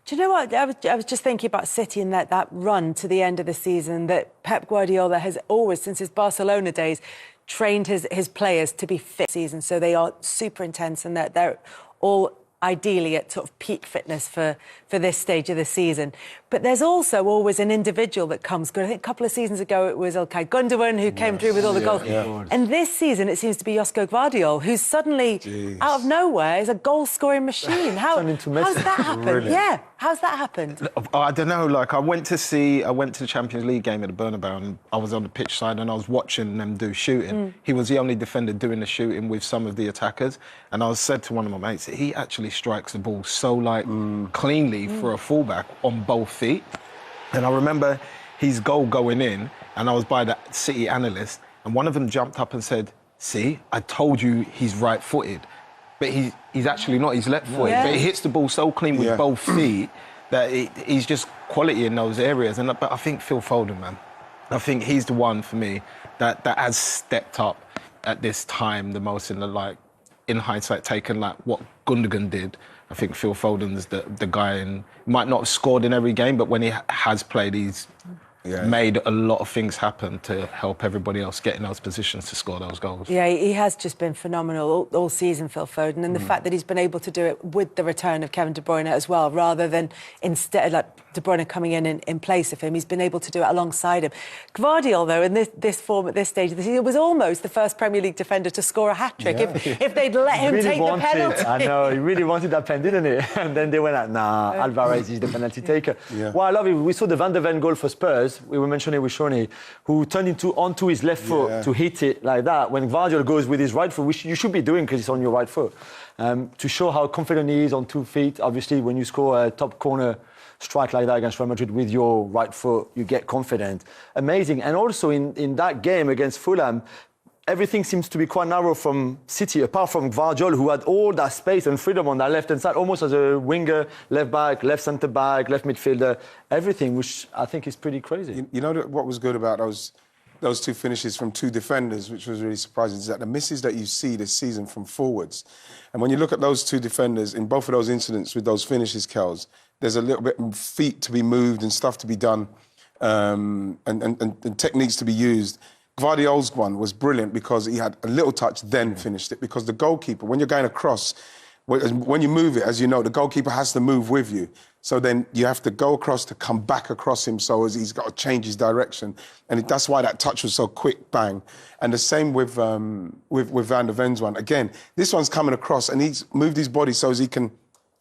Do you know what? I was just thinking about City and that run to the end of the season, that Pep Guardiola has always, since his Barcelona days, trained his players to be fit season. So they are super intense, and that they're all ideally at sort of peak fitness for this stage of the season. But there's also always an individual that comes good. I think a couple of seasons ago it was Ilkay Gundogan who came through with all the goals. Yeah. And this season it seems to be Josko Gvardiol, who's suddenly, out of nowhere, is a goal-scoring machine. How's that happened? Really? Yeah, how's that happened? I don't know, I went to the Champions League game at the Bernabeu, and I was on the pitch side and I was watching them do shooting. He was the only defender doing the shooting with some of the attackers, and I said to one of my mates, he actually strikes the ball so cleanly for a fullback on both feet. And I remember his goal going in, and I was by the City analyst, and one of them jumped up and said, "See, I told you he's right-footed." but he's actually not. He's left-footed, Yeah. but he hits the ball so clean with both feet that he's just quality in those areas. But I think Phil Foden, man, I think he's the one for me that has stepped up at this time the most in hindsight, taken what Gundogan did. I think Phil Foden's the guy, and might not have scored in every game, but when he has played, he's made a lot of things happen to help everybody else get in those positions to score those goals. Yeah, he has just been phenomenal all season, Phil Foden, and the fact that he's been able to do it with the return of Kevin De Bruyne as well, rather than instead De Bruyne coming in place of him, he's been able to do it alongside him. Gvardiol, though, in this form at this stage of the season, was almost the first Premier League defender to score a hat-trick if they'd let him really take the penalty. I know, he really wanted that pen, didn't he? And then they went like, nah, Alvarez is the penalty taker. Yeah. Well, I love it. We saw the Van de Ven goal for Spurs. We were mentioning with Shoney, who turned onto his left foot to hit it like that. When Gvardiol goes with his right foot, which you should be doing because it's on your right foot, to show how confident he is on 2 feet. Obviously, when you score a top corner strike like that against Real Madrid with your right foot, you get confident. Amazing. And also in that game against Fulham, everything seems to be quite narrow from City, apart from Gvardiol, who had all that space and freedom on that left-hand side, almost as a winger, left-back, left centre-back, left midfielder, everything, which I think is pretty crazy. You know what was good about those two finishes from two defenders, which was really surprising, is that the misses that you see this season from forwards, and when you look at those two defenders in both of those incidents with those finishes, Kels, there's a little bit of feet to be moved and stuff to be done, and techniques to be used. Gvardiol's one was brilliant because he had a little touch, then finished it. Because the goalkeeper, when you're going across, when you move it, as you know, the goalkeeper has to move with you. So then you have to go across to come back across him, so as he's got to change his direction. And that's why that touch was so quick, bang. And the same with Van de Ven's one. Again, this one's coming across and he's moved his body so as he can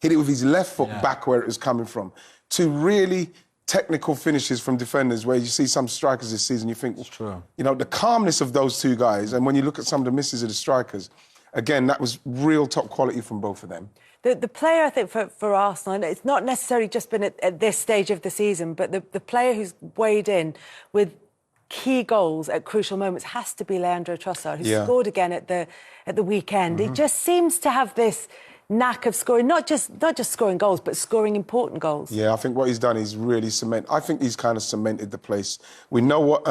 hit it with his left foot back where it was coming from. Two really technical finishes from defenders where you see some strikers this season, you think, you know, the calmness of those two guys, and when you look at some of the misses of the strikers, again, that was real top quality from both of them. The player, I think, for Arsenal, and it's not necessarily just been at this stage of the season, but the player who's weighed in with key goals at crucial moments has to be Leandro Trossard, who scored again at the weekend. He just seems to have this knack of scoring, not just scoring goals, but scoring important goals. Yeah, I think what he's done is really I think he's kind of cemented the place. We know what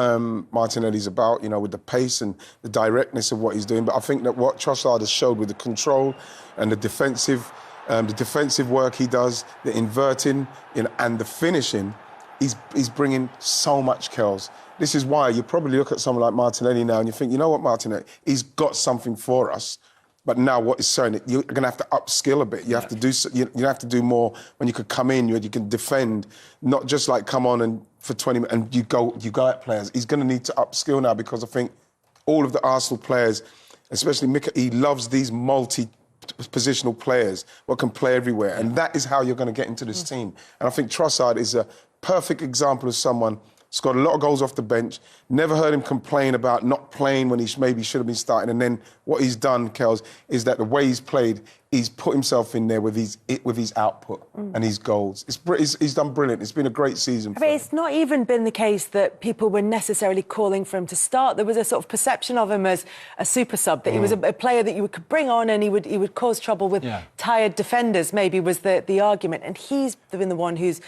Martinelli's about, you know, with the pace and the directness of what he's doing, but I think that what Trossard has showed with the control and the defensive work he does, the inverting and the finishing, he's bringing so much, Kels. This is why you probably look at someone like Martinelli now and you think, you know what, Martinelli, he's got something for us. But now what is certain, you're going to have to upskill a bit. You have to do you have to do more when you could come in, you can defend, not just like come on and for 20 minutes and you go at players. He's going to need to upskill now because I think all of the Arsenal players, especially Mika, he loves these multi-positional players what can play everywhere. And that is how you're going to get into this team. And I think Trossard is a perfect example of someone scored a lot of goals off the bench. Never heard him complain about not playing when he maybe should have been starting. And then what he's done, Kels, is that the way he's played, he's put himself in there with his output and his goals. He's done brilliant. It's been a great season. I mean, it's not even been the case that people were necessarily calling for him to start. There was a sort of perception of him as a super sub, that he was a player that you could bring on and he would cause trouble with tired defenders, maybe was the argument. And he's been the one who's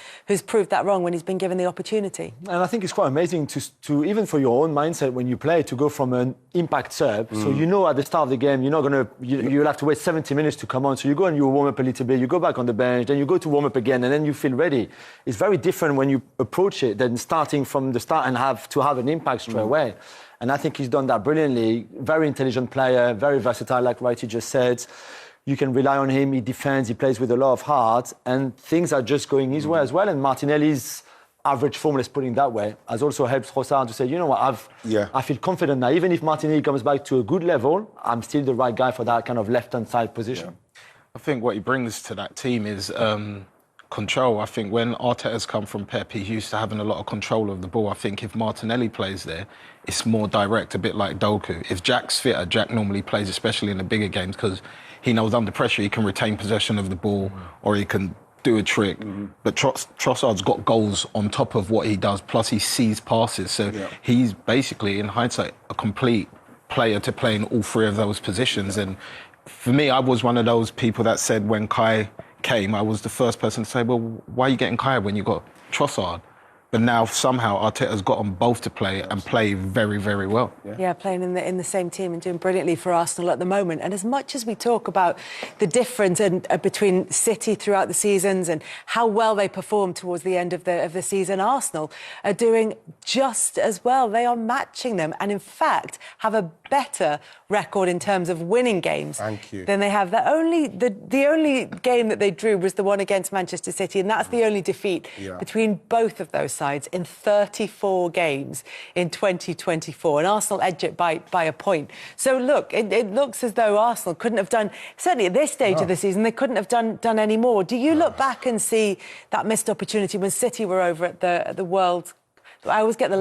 proved that wrong when he's been given the opportunity. And I think it's quite amazing to even for your own mindset when you play, to go from an impact sub. So you know at the start of the game, you're not going to, you'll have to wait 70 minutes to come on. So you go and you warm up a little bit, you go back on the bench, then you go to warm up again, and then you feel ready. It's very different when you approach it than starting from the start and have an impact straight away. And I think he's done that brilliantly. Very intelligent player, very versatile, like Righty just said. You can rely on him, he defends, he plays with a lot of heart, and things are just going his way as well. And Martinelli's average form, let's put it that way, has also helped Trossard to say, you know what, I feel confident now. Even if Martinelli comes back to a good level, I'm still the right guy for that kind of left-hand side position. Yeah. I think what he brings to that team is control. I think when Arteta's come from Pep, he's used to having a lot of control of the ball. I think if Martinelli plays there, it's more direct, a bit like Doku. If Jack's fitter, Jack normally plays, especially in the bigger games, because he knows under pressure he can retain possession of the ball or he can do a trick. But Trossard's got goals on top of what he does, plus he sees passes. So he's basically, in hindsight, a complete player to play in all three of those positions. And for me, I was one of those people that said when Kai came, I was the first person to say, well, why are you getting Kai when you got Trossard? But now somehow Arteta's got them both to play and play very, very well. Yeah, playing in the same team and doing brilliantly for Arsenal at the moment. And as much as we talk about the difference between City throughout the seasons and how well they perform towards the end of the season, Arsenal are doing just as well. They are matching them, and in fact have a better record in terms of winning games than they have. The only game that they drew was the one against Manchester City, and that's the only defeat between both of those sides in 34 games in 2024, and Arsenal edge it by a point. So look, it looks as though Arsenal couldn't have done, certainly at this stage of the season, they couldn't have done any more. Do you look back and see that missed opportunity when City were over at the World? I always get the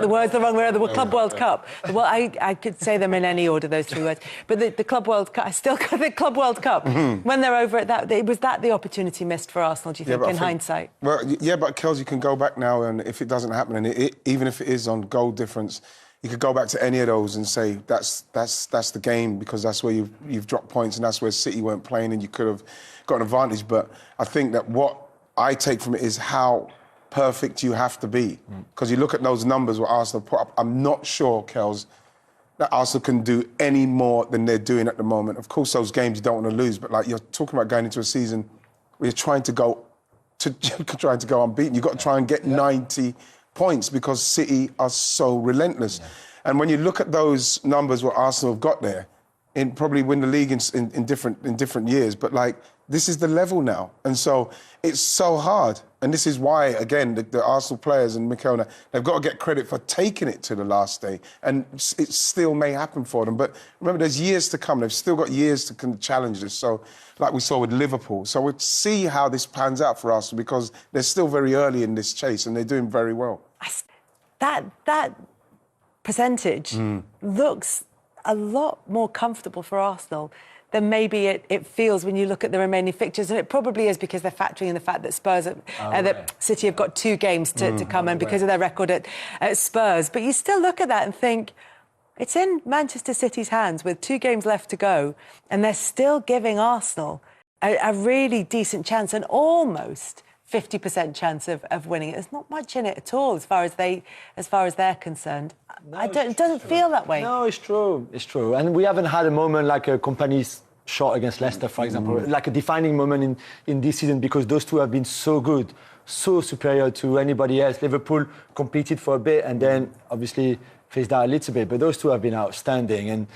words the wrong way. The Club World Cup. Well, I could say them in any order, those three words. But the Club World Cup, I still got the Club World Cup. When they're over at that, was that the opportunity missed for Arsenal, do you think, in hindsight? Well, yeah, but Kels, you can go back now, and if it doesn't happen, and even if it is on goal difference, you could go back to any of those and say that's the game, because that's where you've dropped points, and that's where City weren't playing, and you could have got an advantage. But I think that what I take from it is how perfect you have to be, because you look at those numbers what Arsenal put up. I'm not sure, Kels, that Arsenal can do any more than they're doing at the moment. Of course, those games you don't want to lose, but like you're talking about going into a season where you're trying to go unbeaten. You've got to try and get 90 points because City are so relentless. And when you look at those numbers what Arsenal have got there, probably win the league in different years, but like this is the level now, and so it's so hard. And this is why, again, the Arsenal players and Mikel, they've got to get credit for taking it to the last day, and it still may happen for them. But remember, there's years to come. They've still got years to challenge this. So, like we saw with Liverpool. So we'll see how this pans out for Arsenal, because they're still very early in this chase and they're doing very well. That percentage looks a lot more comfortable for Arsenal than maybe it feels when you look at the remaining fixtures. And it probably is because they're factoring in the fact that that City have got 2 games to come, and because of their record at Spurs. But you still look at that and think, it's in Manchester City's hands with 2 games left to go, and they're still giving Arsenal a really decent chance, and almost 50% chance of winning it. There's not much in it at all as far as they're concerned. No, it doesn't feel that way. No, it's true. It's true. And we haven't had a moment like a Company's shot against Leicester, for example, like a defining moment in this season, because those two have been so good, so superior to anybody else. Liverpool competed for a bit and then obviously faced out a little bit, but those two have been outstanding. And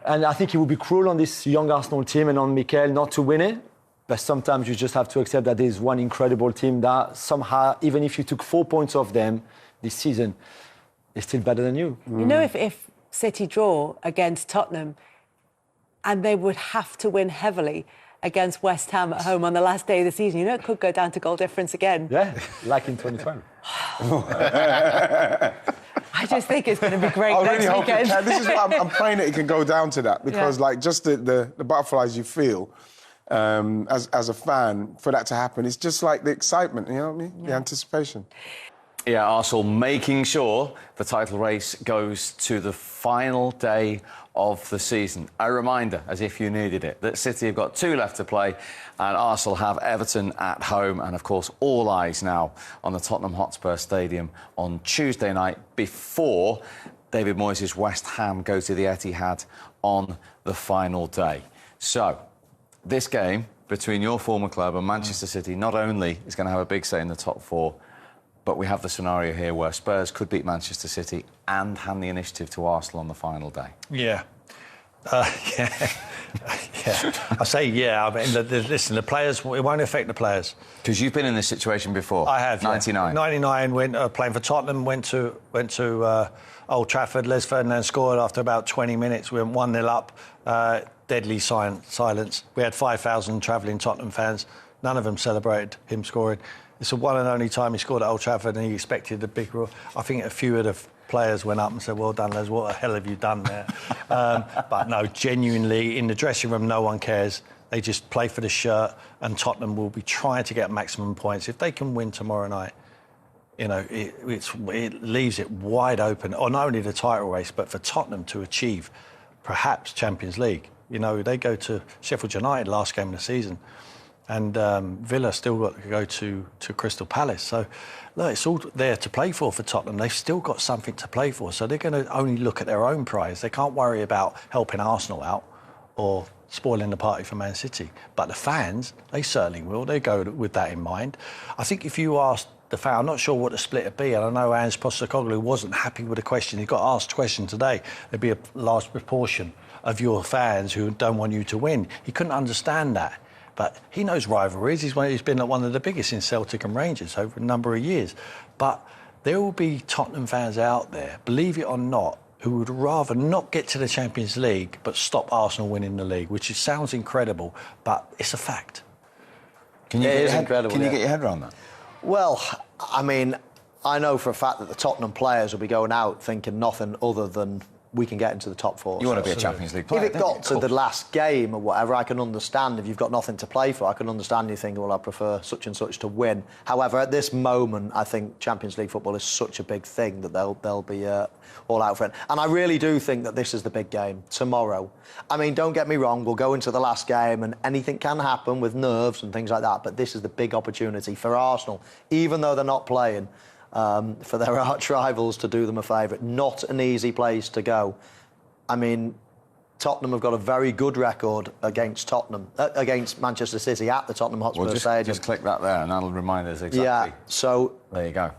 I think it would be cruel on this young Arsenal team and on Mikel not to win it. But sometimes you just have to accept that there's one incredible team that somehow, even if you took 4 points off them this season, is still better than you. You know, if City draw against Tottenham, and they would have to win heavily against West Ham at home on the last day of the season, you know, it could go down to goal difference again. Yeah, like in 2012. I just think it's going to be great I next really hope weekend. it can. This is what I'm praying that it can go down to that, because like just the butterflies you feel as a fan for that to happen, it's just like the excitement, you know what I mean? The anticipation. Yeah, Arsenal making sure the title race goes to the final day of the season. A reminder, as if you needed it, that City have got 2 left to play and Arsenal have Everton at home, and of course all eyes now on the Tottenham Hotspur Stadium on Tuesday night before David Moyes' West Ham go to the Etihad on the final day. So this game between your former club and Manchester City not only is going to have a big say in the top 4, but we have the scenario here where Spurs could beat Manchester City and hand the initiative to Arsenal on the final day. Yeah. Yeah. I say yeah. I mean, listen, the players, it won't affect the players. Because you've been in this situation before. I have. 99. 99, went playing for Tottenham, went to Old Trafford. Les Ferdinand scored after about 20 minutes. We went 1-0 up. Deadly silence. We had 5,000 travelling Tottenham fans. None of them celebrated him scoring. It's the one and only time he scored at Old Trafford, and he expected a big roar. I think a few of the players went up and said, "Well done, Les, what the hell have you done there?" But no, genuinely, in the dressing room, no one cares. They just play for the shirt, and Tottenham will be trying to get maximum points. If they can win tomorrow night, you know, it leaves it wide open, on not only the title race, but for Tottenham to achieve perhaps Champions League. You know, they go to Sheffield United last game of the season, and Villa still got to go to Crystal Palace. So, look, it's all there to play for Tottenham. They've still got something to play for. So they're going to only look at their own prize. They can't worry about helping Arsenal out or spoiling the party for Man City. But the fans, they certainly will. They go with that in mind. I think if you ask the fan, I'm not sure what the split would be, and I know Ange Postecoglou wasn't happy with the question. He got asked a question today. There'd be a large proportion of your fans who don't want you to win. He couldn't understand that. But he knows rivalries. He's been one of the biggest in Celtic and Rangers over a number of years. But there will be Tottenham fans out there, believe it or not, who would rather not get to the Champions League but stop Arsenal winning the league, which sounds incredible, but it's a fact. Can you get your head around that? Well, I mean, I know for a fact that the Tottenham players will be going out thinking nothing other than we can get into the top four. You want to be a Champions League player. If it got to the last game or whatever, I can understand. If you've got nothing to play for, I can understand you thinking, well, I prefer such and such to win. However, at this moment, I think Champions League football is such a big thing that they'll be all out for it. And I really do think that this is the big game tomorrow. I mean, don't get me wrong, we'll go into the last game and anything can happen with nerves and things like that, but this is the big opportunity for Arsenal, even though they're not playing, for their arch rivals to do them a favour. Not an easy place to go. I mean, Tottenham have got a very good record against against Manchester City at the Tottenham Hotspur Stadium. Just click that there and that'll remind us exactly. Yeah, so... There you go.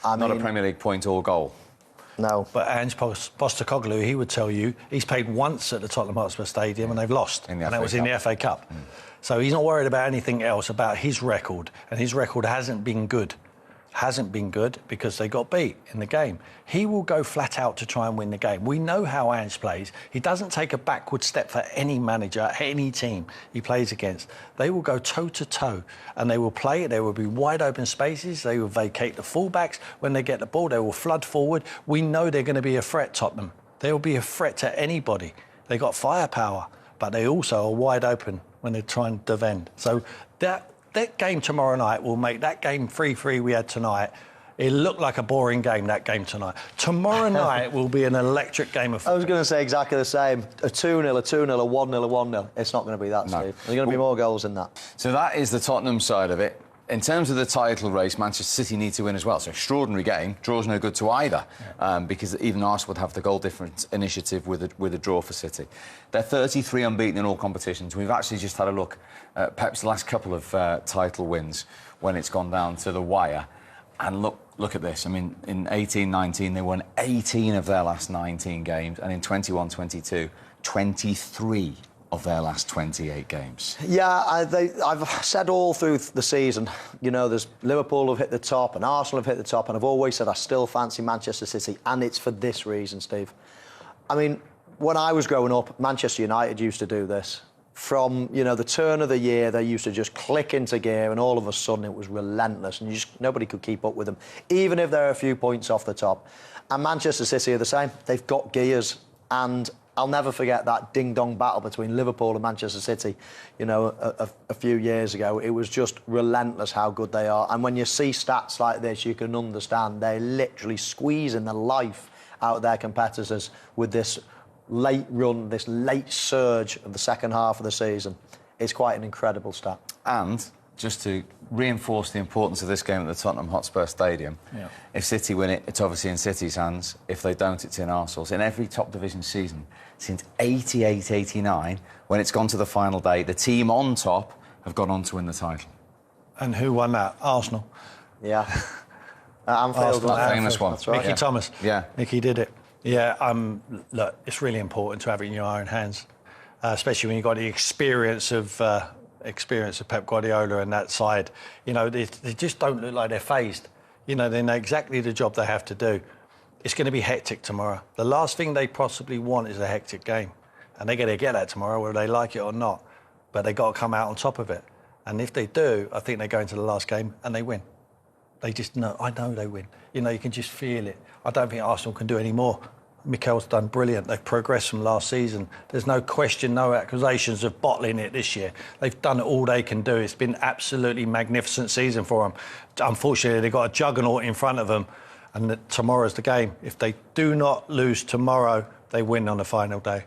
Not a Premier League point or goal. No. But Ange Postecoglou, he would tell you, he's played once at the Tottenham Hotspur Stadium and they've lost. And that was in the FA Cup. So he's not worried about anything else, about his record. And his record hasn't been good. Hasn't been good because they got beat in the game. He will go flat out to try and win the game. We know how Ange plays. He doesn't take a backward step for any manager, any team he plays against. They will go toe-to-toe and they will play. There will be wide open spaces. They will vacate the fullbacks. When they get the ball, they will flood forward. We know they're going to be a threat, Tottenham. They will be a threat to anybody. They got firepower, but they also are wide open when they're trying to defend. So that game tomorrow night will make that game 3-3 we had tonight. It looked like a boring game, that game tonight. Tomorrow night will be an electric game of football. I was going to say exactly the same. A 2-0, a 2-0, a 1-0, a 1-0. It's not going to be that, Steve. There's going to be more goals than that. So that is the Tottenham side of it. In terms of the title race, Manchester City need to win as well. It's an extraordinary game. Draw's no good to either, because even Arsenal would have the goal difference initiative with a draw for City. They're 33 unbeaten in all competitions. We've actually just had a look at Pep's last couple of title wins when it's gone down to the wire. And look at this. I mean, in 18-19, they won 18 of their last 19 games. And in 21-22, 23 of their last 28 games. Yeah, I've said all through the season, you know, there's Liverpool have hit the top and Arsenal have hit the top, and I've always said I still fancy Manchester City, and it's for this reason, Steve. I mean, when I was growing up, Manchester United used to do this. From, you know, the turn of the year, they used to just click into gear and all of a sudden it was relentless and nobody could keep up with them, even if they're a few points off the top. And Manchester City are the same. They've got gears, and I'll never forget that ding-dong battle between Liverpool and Manchester City, you know, a few years ago. It was just relentless how good they are. And when you see stats like this, you can understand they're literally squeezing the life out of their competitors with this late run, this late surge of the second half of the season. It's quite an incredible stat. And just to reinforce the importance of this game at the Tottenham Hotspur Stadium, if City win it, it's obviously in City's hands. If they don't, it's in Arsenal's. In every top division season since 88-89, when it's gone to the final day, the team on top have gone on to win the title. And who won that? Arsenal. Yeah. Anfield. That famous one. That's right. Mickey Thomas. Yeah. Mickey did it. Yeah, look, it's really important to have it in your own hands, especially when you've got the experience of Pep Guardiola and that side. You know, they just don't look like they're phased. You know, they know exactly the job they have to do. It's going to be hectic tomorrow. The last thing they possibly want is a hectic game. And they're going to get that tomorrow, whether they like it or not. But they've got to come out on top of it. And if they do, I think they go into the last game and they win. They just know, I know they win. You know, you can just feel it. I don't think Arsenal can do any more. Mikel's done brilliant. They've progressed from last season. There's no question, no accusations of bottling it this year. They've done all they can do. It's been absolutely magnificent season for them. Unfortunately, they've got a juggernaut in front of them, and tomorrow's the game. If they do not lose tomorrow, they win on the final day.